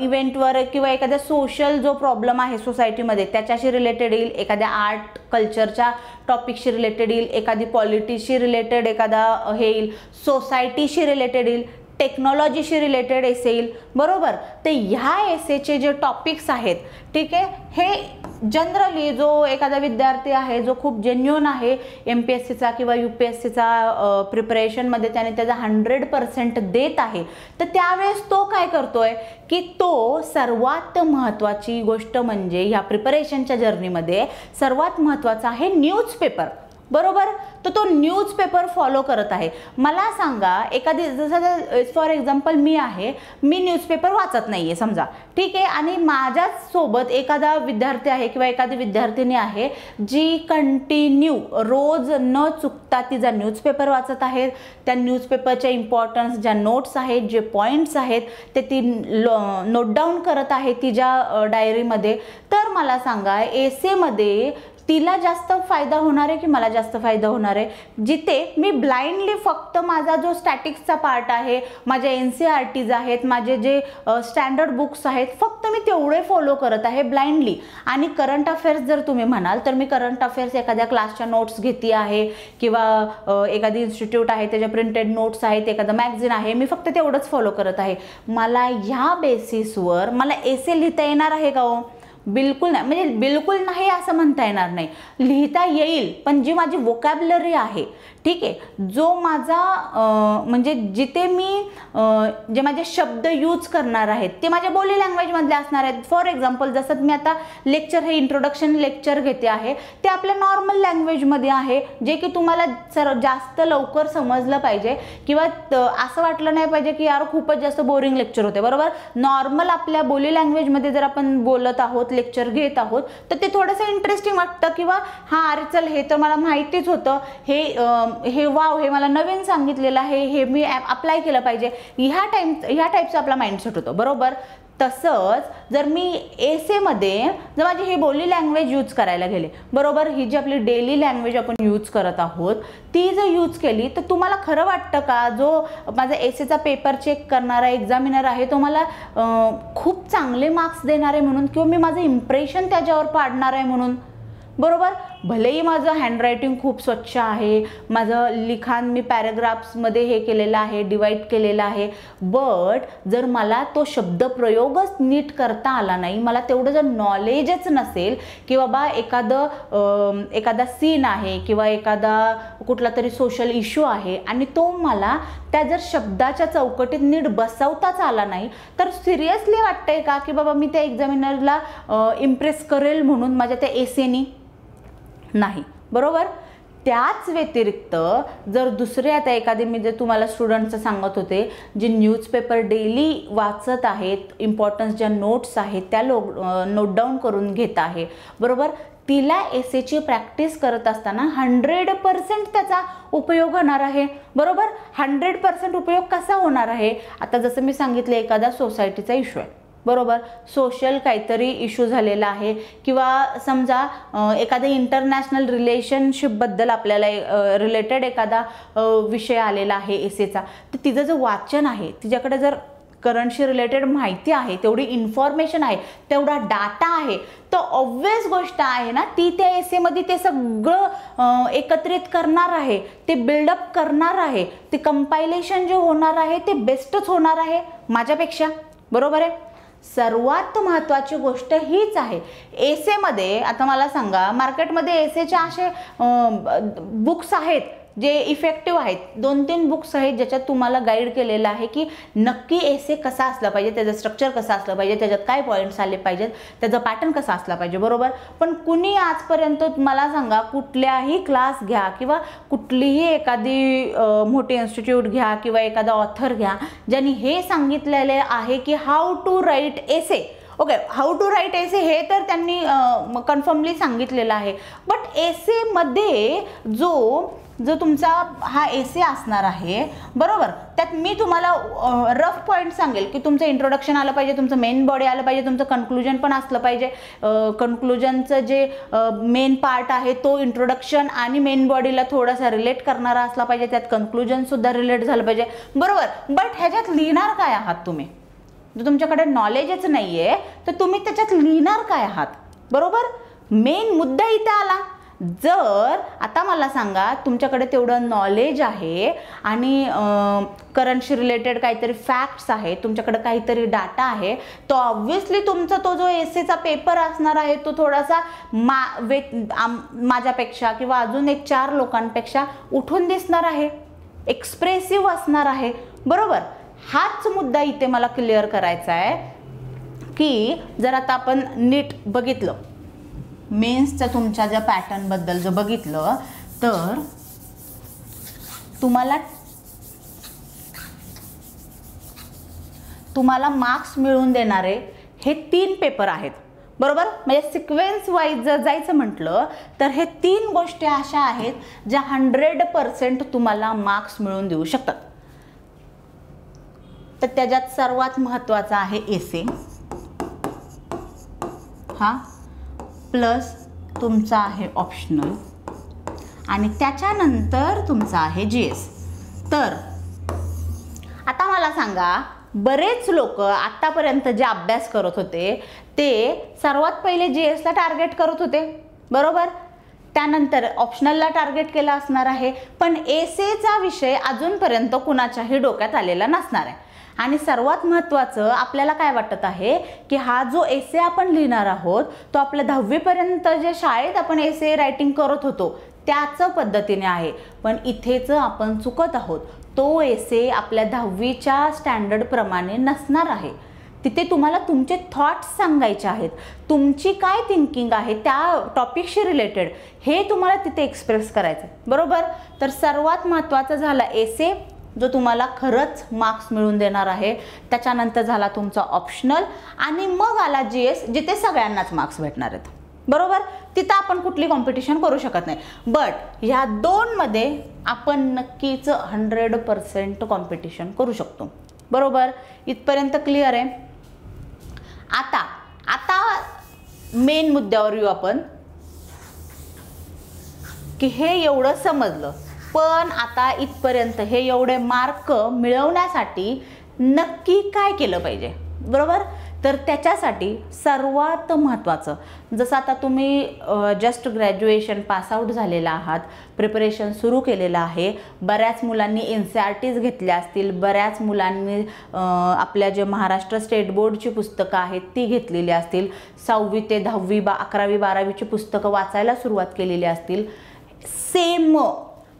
A: इव्हेंटवर किंवा एखाद्या सोशल जो प्रॉब्लेम आहे सोसायटीमध्ये त्याच्याशी रिलेटेड येईल, एखाद्या आर्ट कल्चरच्या टॉपिकशी रिलेटेड येईल, एखादी पॉलिटिक्सशी रिलेटेड एखादा हे येईल, सोसायटीशी रिलेटेड येईल, टेक्नॉलॉजीशी रिलेटेड एसे येईल. बरोबर. तर ह्या एसेचे जे टॉपिक्स आहेत, ठीक आहे, हे जनरली जो एखादा विद्यार्थी आहे जो खूप जेन्युइन आहे MPSCचा किंवा UPSCचा प्रिपरेशनमध्ये त्याने त्याचा 100% देत आहे, तर त्यावेळेस तो काय करतोय की तो सर्वात महत्त्वाची गोष्ट म्हणजे ह्या प्रिपरेशनच्या जर्नीमध्ये सर्वात महत्त्वाचा आहे न्यूजपेपर. बरोबर. तर तो न्यूजपेपर फॉलो करत आहे. मला सांगा एखादी जसं फॉर एक्झाम्पल मी आहे, मी न्यूजपेपर वाचत नाही आहे समजा, ठीक आहे, आणि माझ्यासोबत एखादा विद्यार्थी आहे किंवा एखादी विद्यार्थिनी आहे जी कंटिन्यू रोज न चुकता तिचा न्यूजपेपर वाचत आहे. त्या न्यूजपेपरच्या इम्पॉर्टन्स ज्या नोट्स आहेत, जे पॉईंट्स आहेत ते ती नोट डाऊन करत आहे तिच्या डायरीमध्ये. तर मला सांगा एसेमध्ये तिला जास्त फायदा होणार आहे की मला जास्त फायदा होणार आहे? जिथे मी ब्लाइंडली फक्त माझा जो स्टॅटिक्सचा पार्ट आहे, माझ्या NCERTs आहेत, माझे जे स्टँडर्ड बुक्स आहेत, फक्त मी तेवढे फॉलो करत आहे ब्लाइंडली. आणि करंट अफेअर्स जर तुम्ही म्हणाल तर मी करंट अफेअर्स एखाद्या क्लासच्या नोट्स घेते आहे किंवा एखादी इन्स्टिट्यूट आहे त्याच्या प्रिंटेड नोट्स आहेत, एखादं मॅगझिन आहे, मी फक्त तेवढंच फॉलो करत आहे. मला ह्या बेसिसवर मला एसे लिहिता येणार आहे का हो? बिलकुल नाही. म्हणजे बिलकुल नाही असं म्हणता येणार नाही, लिहिता येईल, पण जी माझी वोकॅब्युलरी आहे, ठीक आहे, जो माझा म्हणजे जिथे मी जे माझे शब्द यूज करणार आहेत ते माझ्या बोली लँग्वेजमधले असणार आहेत. फॉर एक्झाम्पल जसं मी आता लेक्चर हे इंट्रोडक्शन लेक्चर घेते आहे ते आपल्या नॉर्मल लँग्वेजमध्ये आहे, जे की तुम्हाला जास्त लवकर समजलं पाहिजे किंवा असं वाटलं नाही पाहिजे की यार खूपच जास्त बोरिंग लेक्चर होते. बरोबर. नॉर्मल आपल्या बोली लँग्वेजमध्ये जर आपण बोलत आहोत, लेक्चर घेत आहोत, तर ते थोडंसं इंटरेस्टिंग वाटतं किंवा हां अरे चल हे तर मला माहितीच होतं, हे वाव हे मला नवीन सांगितलेलं आहे, हे मी अप्लाय केलं पाहिजे, ह्या टाईपचा आपला माइंडसेट होतो. बरोबर. तसंच जर मी एसेमध्ये जर माझी ही बोली लँग्वेज यूज करायला गेले, बरोबर, ही जी आपली डेली लँग्वेज आपण यूज करत आहोत ती जर यूज केली तर तुम्हाला खरं वाटतं का जो माझा एसेचा पेपर चेक करणारा एक्झामिनर आहे तो मला खूप चांगले मार्क्स देणार आहे म्हणून किंवा मी माझं इम्प्रेशन त्याच्यावर पाडणार आहे म्हणून? बरोबर. भलेही माझं हँडरायटिंग खूप स्वच्छ आहे, माझं लिखाण मी पॅराग्राफ्समध्ये हे केलेलं आहे, डिवाईड केलेलं आहे, बट जर मला तो शब्दप्रयोगच नीट करता आला नाही, मला तेवढं जर नॉलेजच नसेल की बाबा एखादा सीन आहे किंवा एखादा कुठला तरी सोशल इश्यू आहे आणि तो मला त्या जर शब्दाच्या चौकटीत नीट बसवताच आला नाही, तर सिरियसली वाटतंय का की बाबा मी त्या एक्झामिनरला इम्प्रेस करेल म्हणून माझ्या त्या एसेनी? नाही. बरोबर. त्याच व्यतिरिक्त जर दुसरे आता एखादी मी जर तुम्हाला स्टुडंटचं सांगत होते जे न्यूजपेपर डेली वाचत आहेत, इम्पॉर्टन्स ज्या नोट्स आहेत त्या नोट डाऊन करून घेत आहे, बरोबर, तिला एसेची प्रॅक्टिस करत असताना 100% त्याचा उपयोग होणार आहे. बरोबर. 100% उपयोग कसा होणार आहे? आता जसं मी सांगितलं एखादा सोसायटीचा इश्यू आहे, बरोबर, सोशल काहीतरी इश्यू झालेला आहे किंवा समजा एखादा इंटरनॅशनल रिलेशनशिपबद्दल आपल्याला रिलेटेड एखादा विषय आलेला आहे एसेचा, तर तिचं जे वाचन आहे तिच्याकडे जर करंटशी रिलेटेड माहिती आहे, तेवढी इन्फॉर्मेशन आहे, तेवढा डाटा आहे, तर ऑब्वियस गोष्ट आहे ना, ती त्या एसेमध्ये ते सगळं एकत्रित करणार आहे, ते बिल्डअप करणार आहे, ते कंपायलेशन जे होणार आहे ते बेस्टच होणार आहे माझ्यापेक्षा, बरोबर आहे. सर्वात महत्त्वाची गोष्ट हीच आहे. एसेमध्ये आता मला सांगा, मार्केटमध्ये एसेचे असे बुक्स आहेत जे इफेक्टिव्ह आहेत, 2-3 बुक्स आहेत ज्याच्यात तुम्हाला गाईड केलेलं आहे की नक्की एसे कसा असला पाहिजे, त्याचं स्ट्रक्चर कसं असलं पाहिजे, त्याच्यात काय पॉईंट्स आले पाहिजेत, त्याचा पॅटर्न कसा असला पाहिजे, बरोबर. पण कुणी आजपर्यंत मला सांगा, कुठल्याही क्लास घ्या किंवा कुठलीही एखादी मोठी इन्स्टिट्यूट घ्या किंवा एखादा ऑथर घ्या ज्यांनी हे सांगितलेले आहे की how to write essay. Okay, how to write essay हे तर त्यांनी कन्फर्मली सांगितलेलं आहे. बट एसेमध्ये जो तुमचा हा एसे असणार आहे, बरोबर, त्यात मी तुम्हाला रफ पॉईंट सांगेल की तुमचं इंट्रोडक्शन आलं पाहिजे, तुमचं मेन बॉडी आलं पाहिजे, तुमचं कन्क्लुजन पण असलं पाहिजे. कन्क्लुजनचं जे मेन पार्ट आहे तो इंट्रोडक्शन आणि मेन बॉडीला थोडासा रिलेट करणारा असला पाहिजे, त्यात कन्क्लुजनसुद्धा रिलेट झालं पाहिजे, बरोबर. बट ह्याच्यात लिहिणार काय आहात तुम्ही? जर तुमच्याकडे नॉलेजच नाही आहे तर तुम्ही त्याच्यात लिहिणार काय आहात, बरोबर. मेन मुद्दा इथे आला. जर आता मला सांगा, तुमच्याकडे तेवढं नॉलेज आहे आणि करंटशी रिलेटेड काहीतरी फॅक्ट्स आहेत, तुमच्याकडे काहीतरी डाटा आहे, तो ऑब्व्हियसली तुमचा तो जो एसेचा पेपर असणार आहे तो थोडासा माझ्यापेक्षा किंवा अजून 1-4 लोकांपेक्षा उठून दिसणार आहे, एक्सप्रेसिव्ह असणार आहे, बरोबर. हाच मुद्दा इथे मला क्लिअर करायचा आहे की जर आता आपण नीट बघितलं, मेन्सच्या तुमच्या ज्या पॅटर्नबद्दल जर बघितलं तर तुम्हाला मार्क्स मिळवून देणारे हे 3 पेपर आहेत, बरोबर. म्हणजे सिक्वेन्स वाईज जर जायचं म्हटलं तर हे 3 गोष्टी अशा आहेत ज्या 100% तुम्हाला मार्क्स मिळवून देऊ शकतात. तर त्याच्यात सर्वात महत्त्वाचा आहे एसे, हा प्लस तुमचा आहे ऑप्शनल आणि त्याच्यानंतर तुमचा आहे जीएस. तर आता मला सांगा, बरेच लोक आतापर्यंत जे अभ्यास करत होते ते सर्वात पहिले जीएसला टार्गेट करत होते, बरोबर. त्यानंतर ऑप्शनलला टार्गेट केला असणार आहे, पण एसेचा विषय अजूनपर्यंत कुणाच्याही डोक्यात आलेला नसणार आहे. आणि सर्वात महत्त्वाचं आपल्याला काय वाटत आहे की हा जो एसे आपण लिहिणार आहोत तो आपल्या 10वीपर्यंत जे शाळेत आपण एसे रायटिंग करत होतो त्याच पद्धतीने आहे. पण इथेच आपण चुकत आहोत. तो एसे आपल्या 10वीच्या स्टँडर्ड प्रमाणे नसणार आहे. तिथे तुम्हाला तुमचे थॉट्स सांगायचे आहेत, तुमची काय थिंकिंग आहे त्या टॉपिकशी रिलेटेड हे तुम्हाला तिथे एक्सप्रेस करायचं, बरोबर. तर सर्वात महत्त्वाचं झालं एसे, जो तुम्हाला खरंच मार्क्स मिळवून देणार आहे. त्याच्यानंतर झाला तुमचा ऑप्शनल आणि मग आला जीएस, जिथे सगळ्यांनाच मार्क्स भेटणार आहेत, बरोबर. तिथं आपण कुठली कॉम्पिटिशन करू शकत नाही. बट ह्या 2 मध्ये आपण नक्कीच 100% कॉम्पिटिशन करू शकतो, बरोबर. इथपर्यंत क्लिअर आहे. आता मेन मुद्द्यावर येऊ आपण की हे एवढं समजलं, पण आता इथपर्यंत हे एवढे मार्क मिळवण्यासाठी नक्की काय केलं पाहिजे, बरोबर. तर त्याच्यासाठी सर्वात महत्त्वाचं, जसं आता तुम्ही जस्ट ग्रॅज्युएशन पासआउट झालेला आहात, प्रिपरेशन सुरू केलेलं आहे, बऱ्याच मुलांनी NCERTs घेतल्या असतील, बऱ्याच मुलांनी आपल्या जे महाराष्ट्र स्टेट बोर्डची पुस्तकं आहेत ती घेतलेली असतील, 6वी ते 10वी 11वी 12वीची पुस्तकं वाचायला सुरुवात केलेली असतील, सेम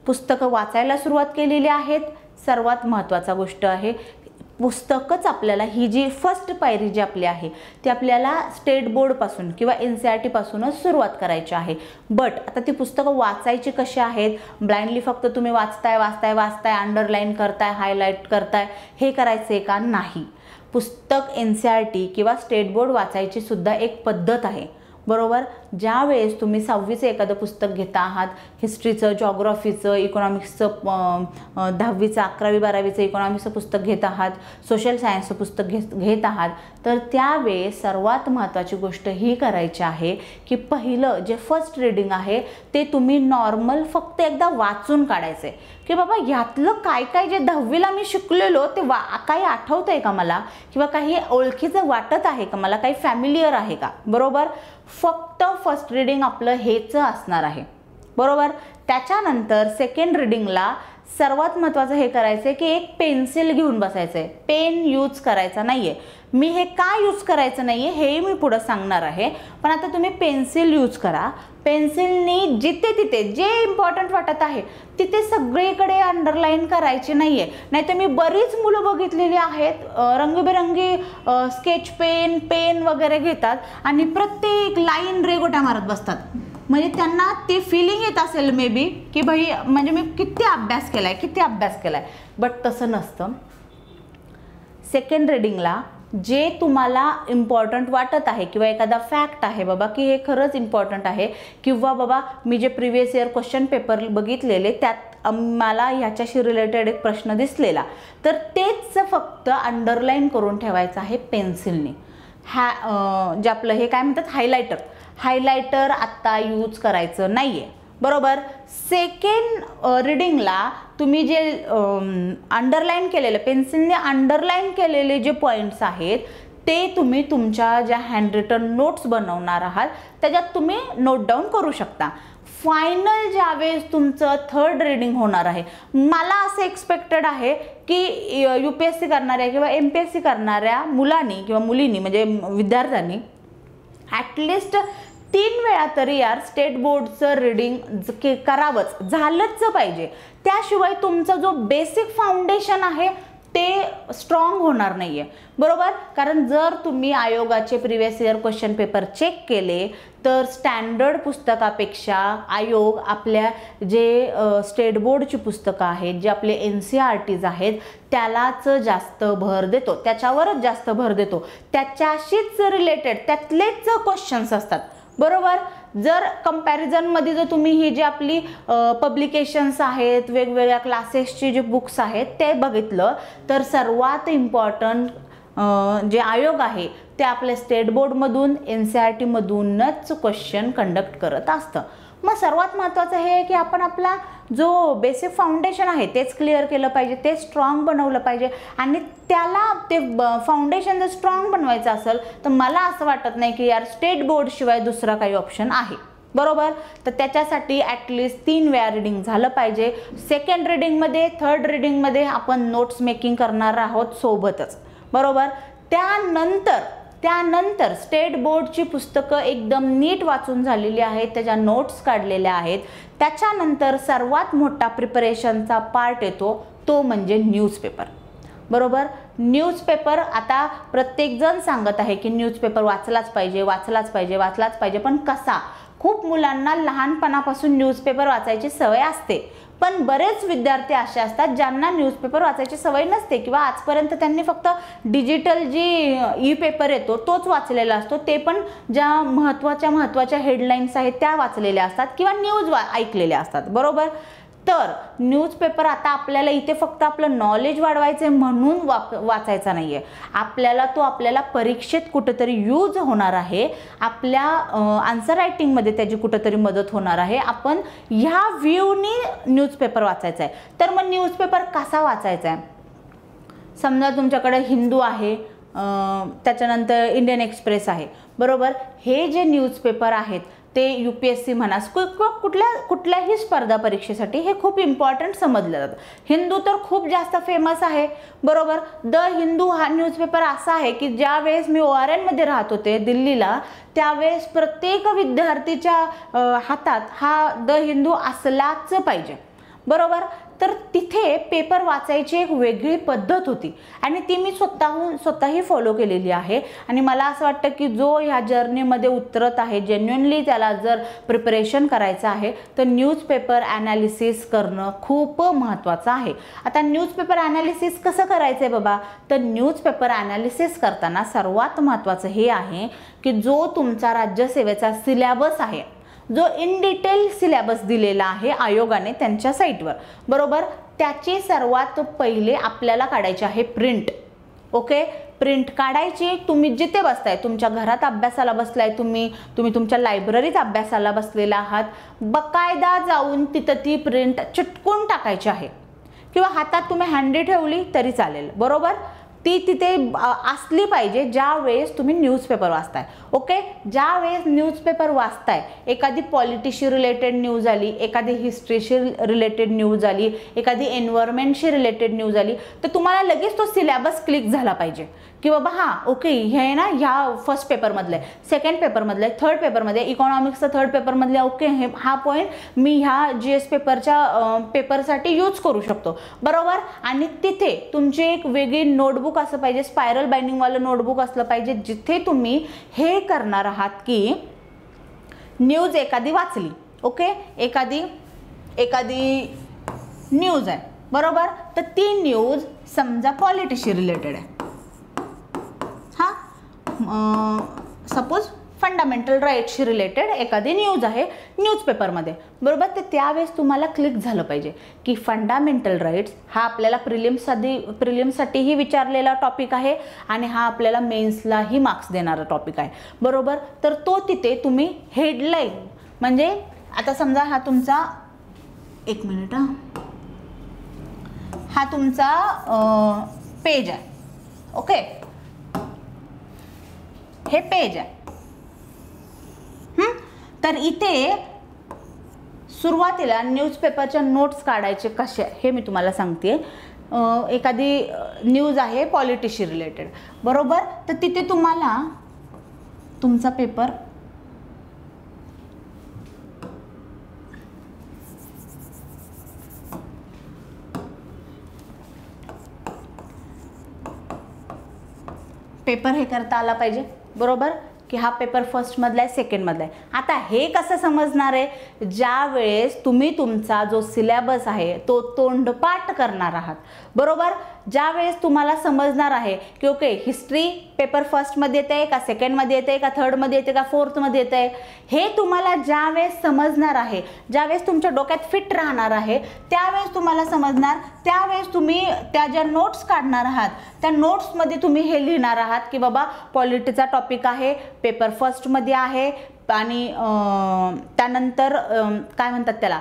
A: पुस्तकं वाचायला सुरुवात केलेली आहेत. सर्वात महत्त्वाचा गोष्ट आहे पुस्तकच आपल्याला, ही जी फर्स्ट पायरी जी आपली आहे ती आपल्याला स्टेट बोर्डपासून किंवा NCERT पासूनच सुरुवात करायची आहे. बट आता ती पुस्तकं वाचायची कशी आहेत? ब्लाइंडली फक्त तुम्ही वाचताय अंडरलाईन करताय, हायलाईट करताय, हे करायचं आहे का? नाही. पुस्तक NCERT किंवा स्टेट बोर्ड वाचायची सुद्धा एक पद्धत आहे, बरोबर. ज्यावेळेस तुम्ही 6वीचं एखादं पुस्तक घेता आहात, हिस्ट्रीचं, जॉग्रॉफीचं, इकॉनॉमिक्सचं, 10वीचं, 11वी 12वीचं इकॉनॉमिक्सचं पुस्तक घेत आहात, सोशल सायन्सचं पुस्तक घेत आहात, तर त्यावेळेस सर्वात महत्त्वाची गोष्ट ही करायची आहे की पहिलं जे फर्स्ट रीडिंग आहे ते तुम्ही नॉर्मल फक्त एकदा वाचून काढायचं आहे की बाबा ह्यातलं काय काय जे 10वीला मी शिकलेलो ते काही आठवतंय का मला, किंवा काही ओळखीचं वाटत आहे का मला, काही फॅमिलियर आहे का, बरोबर. फक्त फर्स्ट रीडिंग आपलं हेच असणार आहे, बरोबर. त्याच्यानंतर सेकंड रीडिंगला सर्वात महत्त्वाचं हे करायचं आहे की एक पेन्सिल घेऊन बसायचं आहे, पेन यूज करायचा नाही आहे. मी हे का यूज करायचं नाही आहे हेही मी पुढं सांगणार आहे, पण आता तुम्ही पेन्सिल यूज करा. पेन्सिलनी जिथे तिथे जे इम्पॉर्टंट वाटत आहे तिथे सगळीकडे अंडरलाईन करायची नाही आहे. नाही तर मी बरीच मुलं बघितलेली आहेत रंगीबेरंगी स्केच पेन वगैरे घेतात आणि प्रत्येक लाईन रेगोट्या मारत बसतात. म्हणजे त्यांना ते फिलिंग येत असेल मे बी की भाई म्हणजे मी किती अभ्यास केलाय, बट तसं नसतं. सेकंड रीडिंगला जे तुम्हाला इम्पॉर्टंट वाटत आहे किंवा एखादा फॅक्ट आहे बाबा की हे खरंच इम्पॉर्टंट आहे, किंवा बाबा मी जे प्रिव्हियस इयर क्वेश्चन पेपर बघितलेले त्यात मला ह्याच्याशी रिलेटेड एक प्रश्न दिसलेला, तर तेच फक्त अंडरलाईन करून ठेवायचं आहे पेन्सिलने. जे आपलं हे काय म्हणतात हायलायटर आत्ता यूज करायचं नाही आहे, बरोबर. सेकंड रीडिंगला तुम्ही जे अंडरलाईन केलेले पेन्सिलने अंडरलाईन केलेले जे पॉईंट्स आहेत ते तुम्ही तुमच्या ज्या हँड रिटन नोट्स बनवणार आहात त्याच्यात तुम्ही नोट डाऊन करू शकता. फायनल ज्यावेळेस तुमचं थर्ड रीडिंग होणार आहे, मला असं एक्सपेक्टेड आहे की UPSC करणाऱ्या किंवा MPSC करणाऱ्या मुलांनी किंवा मुलींनी म्हणजे विद्यार्थ्यांनी ॲटलिस्ट 3 वेळा तरी यार स्टेट बोर्डचं रीडिंग करावंच, झालंच पाहिजे. त्याशिवाय तुमचा जो बेसिक फाउंडेशन आहे ते स्ट्रॉंग होणार नाही आहे, बरोबर. कारण जर तुम्ही आयोगाचे previous year question paper check केले तर स्टँडर्ड पुस्तकापेक्षा आयोग आपल्या जे स्टेट बोर्डची पुस्तकं आहेत, जे आपले NCERTs आहेत त्यालाच जास्त भर देतो, त्याच्यावरच जास्त भर देतो, त्याच्याशीच रिलेटेड त्यातलेच क्वेश्चन्स असतात, बरोबर. जर कंपॅरिझनमध्ये जर तुम्ही ही जी आपली पब्लिकेशन्स आहेत, वेगवेगळ्या क्लासेसची जे बुक्स आहेत ते बघितलं तर सर्वात इम्पॉर्टंट जे आयोग आहे ते आपल्या स्टेट बोर्डमधून NCERTमधूनच क्वेश्चन कंडक्ट करत असतं. मग सर्वात महत्त्वाचं हे आहे की आपण आपला जो बेसिक फाउंडेशन आहे तेच क्लिअर केलं पाहिजे, ते स्ट्रॉंग बनवलं पाहिजे. आणि त्याला ते फाउंडेशन जर स्ट्रॉंग बनवायचं असेल तर मला असं वाटत नाही की यार स्टेट बोर्डशिवाय दुसरा काही ऑप्शन आहे, बरोबर. तर त्याच्यासाठी ॲटलिस्ट 3 वेळा रीडिंग झालं पाहिजे. सेकंड रीडिंगमध्ये, थर्ड रीडिंगमध्ये आपण नोट्स मेकिंग करणार आहोत सोबतच, बरोबर. त्यानंतर स्टेट बोर्डची पुस्तकं एकदम नीट वाचून झालेली आहेत, त्याच्या नोट्स काढलेल्या आहेत. त्याच्यानंतर सर्वात मोठा प्रिपरेशनचा पार्ट येतो तो म्हणजे न्यूजपेपर, बरोबर. न्यूजपेपर आता प्रत्येकजण सांगत आहे की न्यूजपेपर वाचलाच पाहिजे, पण कसा. खूप मुलांना लहानपणापासून न्यूजपेपर वाचायची सवय असते, पण बरेच विद्यार्थी असे असतात ज्यांना न्यूजपेपर वाचायची सवय नसते किंवा आजपर्यंत त्यांनी फक्त डिजिटल जी ई-पेपर येतो तोच वाचलेला असतो, ते पण ज्या महत्त्वाच्या हेडलाईन्स आहेत त्या वाचलेल्या असतात किंवा न्यूज ऐकलेल्या असतात, बरोबर. तर न्यूजपेपर आता आपल्याला इथे फक्त आपलं नॉलेज वाढवायचं आहे म्हणून वाचायचा नाही आहे, आपल्याला परीक्षेत कुठेतरी यूज होणार आहे, आपल्या आन्सर रायटिंगमध्ये त्याची कुठेतरी मदत होणार आहे. आपण ह्या व्ह्यूनी न्यूजपेपर वाचायचा आहे. तर मग न्यूजपेपर कसा वाचायचा आहे. समजा तुमच्याकडे हिंदू आहे, त्याच्यानंतर इंडियन एक्सप्रेस आहे, बरोबर. हे जे न्यूजपेपर आहेत ते UPSC म्हणा कुठल्याही स्पर्धा परीक्षेसाठी हे खूप इम्पॉर्टंट समजलं जातं. हिंदू तर खूप जास्त फेमस आहे, बरोबर. द हिंदू हा न्यूजपेपर असा आहे की ज्या वेळेस मी ORN मध्ये राहत होते दिल्लीला त्यावेळेस प्रत्येक विद्यार्थीच्या हातात हा द हिंदू असलाच पाहिजे, बरोबर. तर तिथे पेपर वाचायची एक वेगळी पद्धत होती आणि ती मी स्वतःही फॉलो केलेली आहे. आणि मला असं वाटतं की जो ह्या जर्नीमध्ये उतरत आहे, जेन्युइनली त्याला जर प्रिपरेशन करायचं आहे तर न्यूजपेपर ॲनालिसिस करणं खूप महत्त्वाचं आहे. आता न्यूजपेपर ॲनालिसिस कसं करायचं आहे बाबा, तर न्यूजपेपर ॲनालिसिस करताना सर्वात महत्त्वाचं हे आहे की जो तुमचा राज्यसेवेचा सिलेबस आहे, जो इन डिटेल सिलेबस दिलेला आहे आयोगाने त्यांच्या साईटवर, बरोबर, त्याची सर्वात पहिले आपल्याला काढायची आहे प्रिंट. ओके, प्रिंट काढायची. तुम्ही जिथे बसताय, तुमच्या घरात अभ्यासाला बसलाय, तुम्ही तुमच्या लायब्ररीत अभ्यासाला बसलेला आहात, बकायदा जाऊन तिथं ती प्रिंट चिटकून टाकायची आहे किंवा हातात तुम्ही हँडी ठेवली तरी चालेल, बरोबर. ती तिथे असली पाहिजे ज्या वेळेस तुम्ही न्यूजपेपर वाचताय. ओके, ज्या वेळेस न्यूजपेपर वाचताय, एखादी पॉलिटिशी रिलेटेड न्यूज आली, एखादी हिस्ट्रीशी रिलेटेड न्यूज आली, एखादी एन्व्हायरमेंटशी रिलेटेड न्यूज आली, तर तुम्हाला लगेच तो सिलेबस क्लिक झाला पाहिजे की बाबा हां ओके हे ना ह्या फर्स्ट पेपरमधलं आहे, सेकंड पेपरमधलं आहे, थर्ड पेपरमध्ये, इकॉनॉमिक्सचं थर्ड पेपरमधलं आहे, ओके हे हा पॉईंट मी ह्या GS पेपरच्या पेपरसाठी यूज करू शकतो, बरोबर. आणि तिथे तुमची एक वेगळी नोटबुक असं पाहिजे, स्पायरल बाइंडिंगवालं नोटबुक असलं पाहिजे, जिथे तुम्ही हे करणार आहात की न्यूज एखादी वाचली, ओके, एखादी न्यूज आहे, बरोबर, तर ती न्यूज समजा पॉलिटिशी रिलेटेड आहे, सपोज फंडामेंटल राईट्सशी रिलेटेड एखादी न्यूज आहे न्यूजपेपरमध्ये, बरोबर. तर त्यावेळेस तुम्हाला क्लिक झालं पाहिजे की फंडामेंटल राईट्स हा आपल्याला प्रिलिम्ससाठीही विचारलेला टॉपिक आहे आणि हा आपल्याला मेन्सलाही मार्क्स देणारा टॉपिक आहे, बरोबर. तर तो तिथे तुम्ही हेडलाईन, म्हणजे आता समजा हा तुमचा, एक मिनिट, हा तुमचा पेज आहे, ओके, हे पेज आहे. तर इथे सुरुवातीला न्यूजपेपरच्या नोट्स काढायचे कसे हे मी तुम्हाला सांगते. एखादी न्यूज आहे पॉलिटिशी रिलेटेड, बरोबर, तर तिथे तुम्हाला तुमचा पेपर हे करता आला पाहिजे, बरोबर, की हा पेपर फर्स्टमधला आहे, सेकंडमधला आहे. आता हे कसं समजणार आहे, ज्या वेळेस तुम्ही तुमचा जो सिलेबस आहे तो तोंडपाठ करणार आहात, बरोबर. ज्या वेळेस तुम्हाला समजणार आहे की ओके हिस्ट्री पेपर फर्स्टमध्ये येते का, सेकंडमध्ये येते का, थर्डमध्ये येते का, फोर्थमध्ये येते, हे तुम्हाला ज्या वेळेस समजणार आहे, ज्या वेळेस तुमच्या डोक्यात फिट राहणार आहे, त्यावेळेस तुम्हाला समजणार. त्यावेळेस तुम्ही त्या ज्या नोट्स काढणार आहात त्या नोट्समध्ये तुम्ही हे लिहिणार आहात की बाबा पॉलिटिचा टॉपिक आहे, पेपर फर्स्टमध्ये आहे आणि त्यानंतर काय म्हणतात त्याला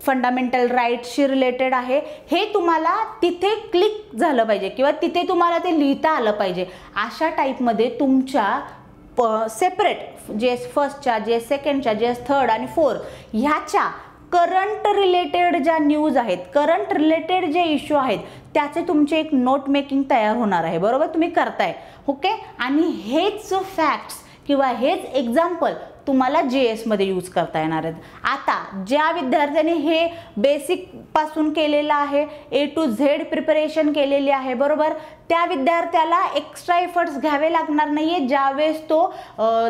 A: फंडामेंटल राईट्सशी रिलेटेड आहे. हे तुम्हाला तिथे क्लिक झालं पाहिजे किंवा तिथे तुम्हाला ते लिहिता आलं पाहिजे. अशा टाईपमध्ये तुमच्या separate GS फर्स्टच्या, GS सेकंडच्या, GS third आणि फोर्थ ह्याच्या करंट रिलेटेड ज्या न्यूज आहेत, करंट रिलेटेड जे इश्यू आहेत त्याचे तुमचे एक नोट मेकिंग तयार होणार आहे, बरोबर, तुम्ही करताय, ओके. आणि हेच फॅक्ट्स किंवा हेच एक्झाम्पल तुम्हाला GS मध्ये यूज करता येणार आहेत. आता ज्या विद्यार्थ्यांनी हे बेसिक पासून केलेलं आहे, A to Z प्रिपरेशन केलेली आहे, बरोबर, त्या विद्यार्थ्याला एक्स्ट्रा एफर्ट्स घ्यावे लागणार नाहीये. ज्यावेळेस तो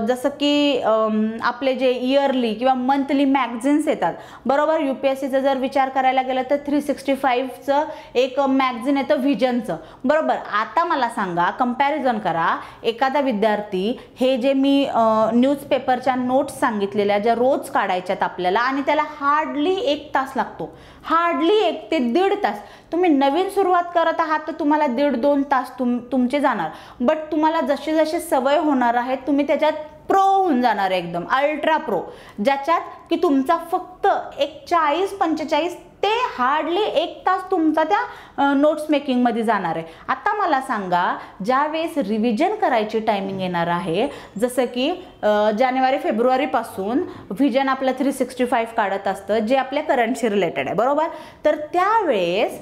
A: जसं की आपले जे इयरली किंवा मंथली मॅगझिन्स येतात, बरोबर, UPSCचं जर विचार करायला गेलं तर 365चं एक मॅगझिन येतं व्हिजनचं, बरोबर. आता मला सांगा, कंपॅरिझन करा, एखादा विद्यार्थी हे जे मी न्यूजपेपरच्या नोट्स सांगितलेल्या ज्या रोज काढायच्यात आपल्याला आणि त्याला हार्डली 1 तास लागतो, हार्डली 1 ते 1.5 तास. तुम्ही नवीन सुरुवात करत आहात तर तुम्हाला 1.5-2 तास तुमचे जाणार, बट तुम्हाला जशी जशी सवय होणार आहे तुम्ही त्याच्यात प्रो होऊन जाणार आहे, एकदम अल्ट्रा प्रो, ज्याच्यात की तुमचा फक्त एक 40-45 ते हार्डली 1 तास तुमचा त्या नोट्स मेकिंगमध्ये जाणार आहे. आता मला सांगा, ज्यावेळेस रिव्हिजन करायची टायमिंग येणार आहे, जसं की जानेवारी-फेब्रुवारीपासून व्हिजन आपलं 365 काढत असतं जे आपल्या करंटशी रिलेटेड आहे, बरोबर. तर त्यावेळेस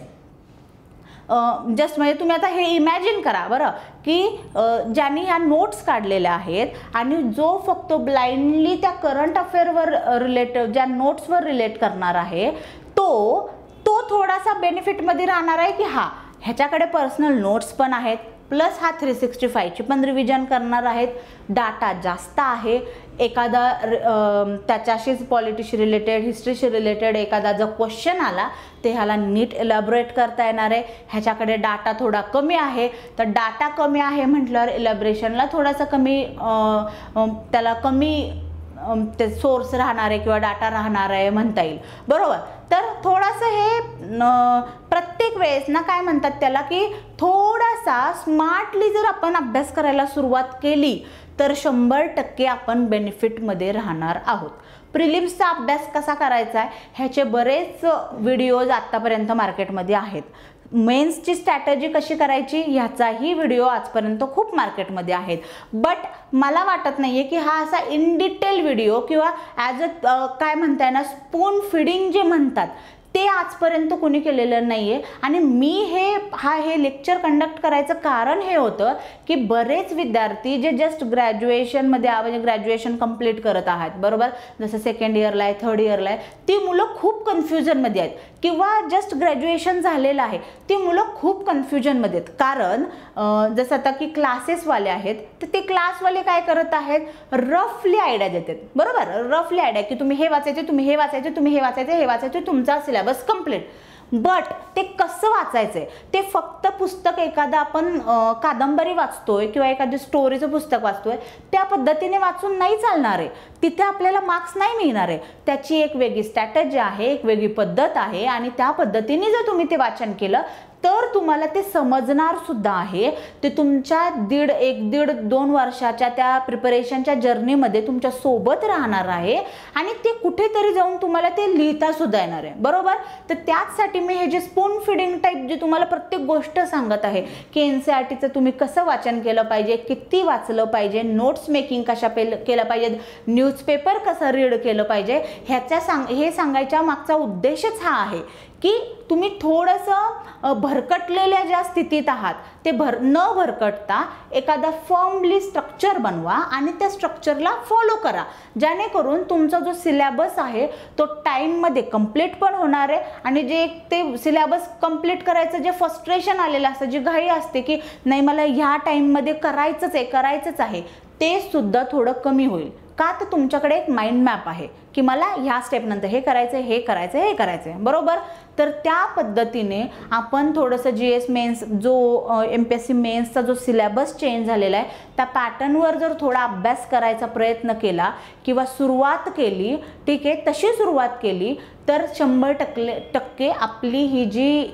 A: जस्ट म्हणजे तुम्ही आता हे इमॅजिन करा बरं की ज्यांनी ह्या नोट्स काढलेल्या आहेत आणि जो फक्त ब्लाइंडली त्या करंट अफेअरवर रिलेटेड ज्या नोट्सवर रिलेट करणार आहे तो थोडासा बेनिफिटमध्ये राहणार आहे की हा ह्याच्याकडे पर्सनल नोट्स पण आहेत, प्लस हा 365ची पण रिव्हिजन करणार आहेत, डाटा जास्त आहे, एखादा त्याच्याशीच पॉलिटिशी रिलेटेड, हिस्ट्रीशी रिलेटेड एखादा जर क्वेश्चन आला ते ह्याला नीट इलॅबोरेट करता येणार आहे. ह्याच्याकडे डाटा थोडा कमी आहे, तर डाटा कमी आहे म्हटल्यावर इलॅबोरेशनला थोडासा कमी त्याला कमी ते सोर्स राहणार आहे किंवा डाटा राहणार आहे म्हणता येईल, बरोबर. तर थोडंसं हे प्रत्येक वेळेस ना काय म्हणतात त्याला की थोडासा स्मार्टली जर आपण अभ्यास करायला सुरुवात केली तर 100% आपण बेनिफिटमध्ये राहणार आहोत. प्रिलिम्सचा अभ्यास कसा करायचा आहे ह्याचे बरेच व्हिडिओज आत्तापर्यंत मार्केटमध्ये आहेत. मेन्सची स्ट्रॅटेजी कशी करायची ह्याचाही व्हिडिओ आजपर्यंत खूप मार्केटमध्ये आहेत. बट मला वाटत नाही आहे की हा असा इन डिटेल व्हिडिओ किंवा ॲज अ काय म्हणताय ना स्पून फिडिंग जे म्हणतात ते आजपर्यंत कोणी केलेलं नाही आहे. आणि मी हे लेक्चर कंडक्ट करायचं कारण हे होतं की बरेच विद्यार्थी जे जस्ट ग्रॅज्युएशनमध्ये म्हणजे ग्रॅज्युएशन कंप्लीट करत आहात, बरोबर, जसं सेकंड इयरला आहे, थर्ड इयरला आहे, ती मुलं खूप कन्फ्युजनमध्ये आहेत, किंवा जस्ट ग्रॅज्युएशन झालेलं आहे ती मुलं खूप कन्फ्युजनमध्ये आहेत. कारण जसं आता की क्लासेसवाले आहेत तर ते क्लासवाले काय करत आहेत, रफली आयडिया देतात, बरोबर, रफली आयडिया की तुम्ही हे वाचायचे, तुम्ही हे वाचायचे, तुम्ही हे वाचायचे, हे वाचायचे, तुमचा सिलेबस कंप्लीट. बट ते कसं वाचायचंय ते फक्त पुस्तक एखादा आपण कादंबरी वाचतोय किंवा एखादी स्टोरीचं पुस्तक वाचतोय त्या पद्धतीने वाचून नाही चालणार आहे, तिथे आपल्याला मार्क्स नाही मिळणार आहे. त्याची एक वेगळी स्ट्रॅटेजी आहे, एक वेगळी पद्धत आहे आणि त्या पद्धतीने जर तुम्ही ते वाचन केलं तर तुम्हाला ते समजणार सुद्धा आहे. ते तुमच्या 1.5-2 वर्षाच्या त्या प्रिपरेशनच्या जर्नीमध्ये तुमच्या सोबत राहणार आहे आणि ते कुठेतरी जाऊन तुम्हाला ते लिहिता सुद्धा येणार आहे, बरोबर. तर त्याचसाठी मी हे जे स्पून फिडिंग टाईप जे तुम्हाला प्रत्येक गोष्ट सांगत आहे की NCERTचं तुम्ही कसं वाचन केलं पाहिजे, किती वाचलं पाहिजे, नोट्स मेकिंग कशा केलं पाहिजे, न्यूजपेपर कसं रीड केलं पाहिजे, हे सांगायच्या मागचा उद्देशच हा आहे की तुम्ही थोडंसं भरकटलेल्या ज्या स्थितीत आहात ते न भरकटता एखादा फर्मली स्ट्रक्चर बनवा आणि त्या स्ट्रक्चरला फॉलो करा, जेणेकरून तुमचा जो सिलेबस आहे तो टाईममध्ये कंप्लीट पण होणार आहे. आणि जे ते सिलेबस कंप्लीट करायचं जे फ्रस्ट्रेशन आलेलं असतं, जी घाई असते की नाही मला ह्या टाईममध्ये करायचंच आहे ते सुद्धा थोडं कमी होईल. का तर तुमच्याकडे एक माइंड मॅप आहे की मला ह्या स्टेपनंतर हे करायचं, हे करायचं, हे करायचं, बरोबर. तर त्या पद्धतीने आपण थोडंसं GS मेन्स जो MPSC मेन्सचा जो सिलेबस चेंज झालेला आहे त्या पॅटर्नवर जर थोडा अभ्यास करायचा प्रयत्न केला किंवा सुरुवात केली, ठीक आहे, तशी सुरुवात केली तर 100% आपली ही जी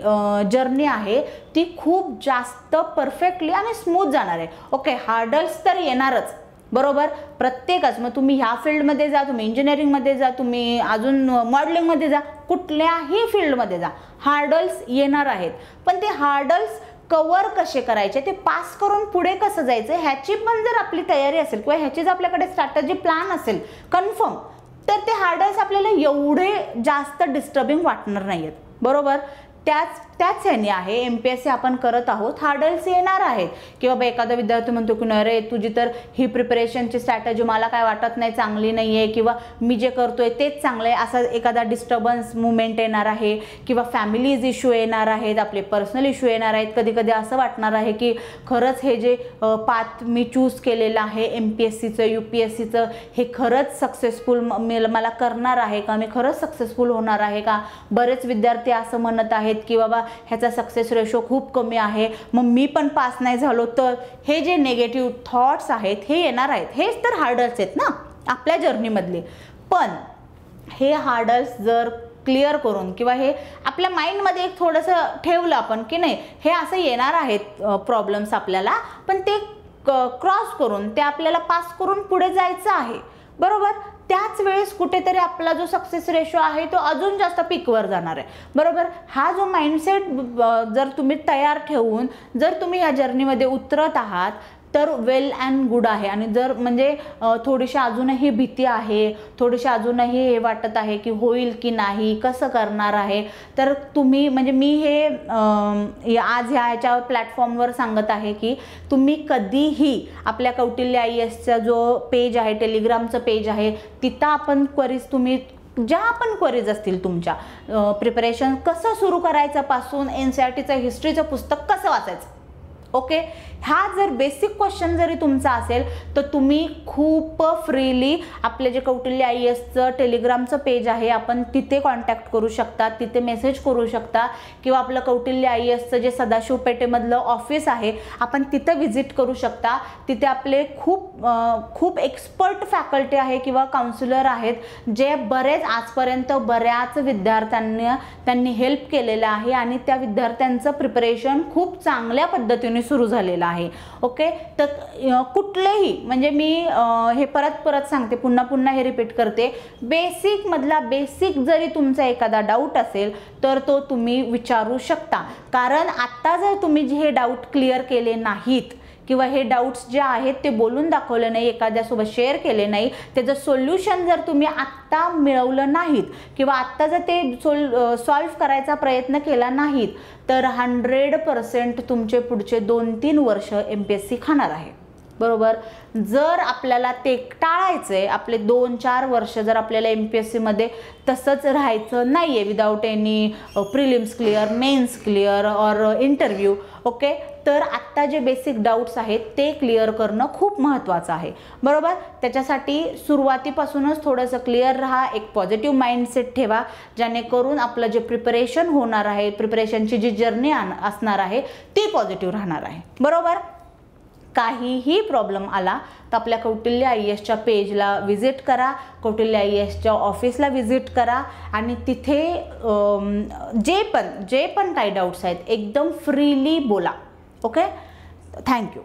A: जर्नी आहे ती खूप जास्त परफेक्टली आणि स्मूथ जाणार आहे. ओके, हार्डल्स तर येणारच, बरोबर, प्रत्येकच. मग तुम्ही ह्या फील्डमध्ये जा, तुम्ही इंजिनिअरिंगमध्ये जा, तुम्ही अजून मॉडेलिंगमध्ये जा, कुठल्याही फील्डमध्ये जा, हार्डल्स येणार आहेत. पण ते हार्डल्स कव्हर कसे करायचे, ते पास करून पुढे कसं जायचं ह्याची पण जर आपली तयारी असेल किंवा ह्याची जर आपल्याकडे स्ट्रॅटेजी प्लॅन असेल कन्फर्म, तर ते हार्डल्स आपल्याला एवढे जास्त डिस्टर्बिंग वाटणार नाही आहेत, बरोबर. त्याच ह्याने आहे MPSC आपण करत आहोत, हार्डल्स येणार आहेत की बाबा एखादा विद्यार्थी म्हणतो की अरे तुझी तर ही प्रिपरेशनची स्ट्रॅटेजी मला काय वाटत नाही चांगली नाही आहे किंवा मी जे करतोय तेच चांगलं आहे, असा एखादा डिस्टर्बन्स मुवमेंट येणार आहे किंवा फॅमिलीज इश्यू येणार आहेत, आपले पर्सनल इश्यू येणार आहेत. कधी कधी असं वाटणार आहे की खरंच हे जे पाथ मी चूज केलेलं आहे MPSCचं UPSCचं हे खरंच सक्सेसफुल मला करणार आहे का, मी खरंच सक्सेसफुल होणार आहे का. बरेच विद्यार्थी असं म्हणत आहेत की बाबा ह्याचा सक्सेस रेशो खूप कमी आहे, मग मी पण पास नाही झालो तर. हे जे नेगेटिव्ह थॉट्स आहेत हे येणार आहेत, हेच तर हार्डल्स आहेत ना आपल्या जर्नीमधले. पण हे हार्डल्स जर क्लिअर करून किंवा हे आपल्या माइंडमध्ये एक थोडंसं ठेवलं आपण की नाही हे असं येणार आहेत प्रॉब्लेम्स आपल्याला, पण ते क्रॉस करून ते आपल्याला पास करून पुढे जायचं आहे, बरोबर. त्याच वेळेस कुठेतरी आपला जो सक्सेस रेशो आहे तो अजून जास्त पीकवर जाणार आहे, बरोबर. हा जो माइंडसेट जर तुम्ही तयार ठेवून जर तुम्ही ह्या जर्नीमध्ये उतरत आहात तर वेल अँड गुड आहे. आणि जर म्हणजे थोडीशी अजूनही भीती आहे, थोडीशी अजूनही हे वाटत आहे की होईल की नाही, कसं करणार आहे, तर तुम्ही म्हणजे मी हे आज ह्याच्या प्लॅटफॉर्मवर सांगत आहे की तुम्ही कधीही आपल्या कौटिल्य IASचा जो पेज आहे, टेलिग्रामचं पेज आहे, तिथं आपण क्वेरीज तुम्ही ज्या पण क्वेरीज असतील तुमच्या, प्रिपरेशन कसं सुरू करायचं पासून NCERTचं हिस्ट्रीचं पुस्तक कसं वाचायचं, ओके, हा जर बेसिक क्वेश्चन जरी तुमचा असेल तर तुम्ही खूप फ्रीली आपले जे कौटिल्य IASचं टेलिग्रामचं पेज आहे आपण तिथे कॉन्टॅक्ट करू शकता, तिथे मेसेज करू शकता, किंवा आपलं कौटिल्य IASचं जे सदाशिव पेठेमधलं ऑफिस आहे आपण तिथं व्हिजिट करू शकता. तिथे आपले खूप एक्सपर्ट फॅकल्टी आहे किंवा काउन्सिलर आहेत जे आजपर्यंत बऱ्याच विद्यार्थ्यांना त्यांनी हेल्प केलेलं आहे आणि त्या विद्यार्थ्यांचं प्रिपरेशन खूप चांगल्या पद्धतीने सुरू झालेलं आहे. ओके, तर कुठलेही म्हणजे मी हे परत सांगते, पुन्हा हे रिपीट करते, बेसिक मधला बेसिक जरी तुमचा एखादा डाऊट असेल तर तो तुम्ही विचारू शकता. कारण आता जर तुम्ही हे डाऊट क्लिअर केले नाहीत किंवा हे डाऊट्स जे आहेत ते बोलून दाखवले नाही, एखाद्यासोबत शेअर केले नाही, त्याचं सोल्युशन जर तुम्ही आत्ता मिळवलं नाहीत किंवा आत्ता जर ते सॉल्व्ह करायचा प्रयत्न केला नाहीत तर 100% तुमचे पुढचे 2-3 वर्ष MPSC खाणार आहे. बरोबर. जर आपल्याला ते टाळायचंय, आपले 2-4 वर्ष जर आपल्याला MPSC मध्ये तसंच राहायचं नाहीये without any prelims clear, mains clear और इंटरव्ह्यू, ओके, तर आत्ता जे बेसिक डाऊट्स आहेत ते क्लिअर करणं खूप महत्त्वाचं आहे. बरोबर. त्याच्यासाठी सुरुवातीपासूनच थोडंसं क्लिअर राहा, एक पॉझिटिव्ह माइंडसेट ठेवा, जेणेकरून आपलं जे प्रिपरेशन होणार आहे, प्रिपरेशनची जी जर्नी असणार आहे ती पॉझिटिव्ह राहणार आहे. बरोबर. काहीही प्रॉब्लेम आला तर आपल्या कौटिल्य IASच्या पेजला व्हिजिट करा, कौटिल्य IASच्या ऑफिसला व्हिजिट करा आणि तिथे जे पण काही डाऊट्स आहेत एकदम फ्रीली बोला. Okay, thank you.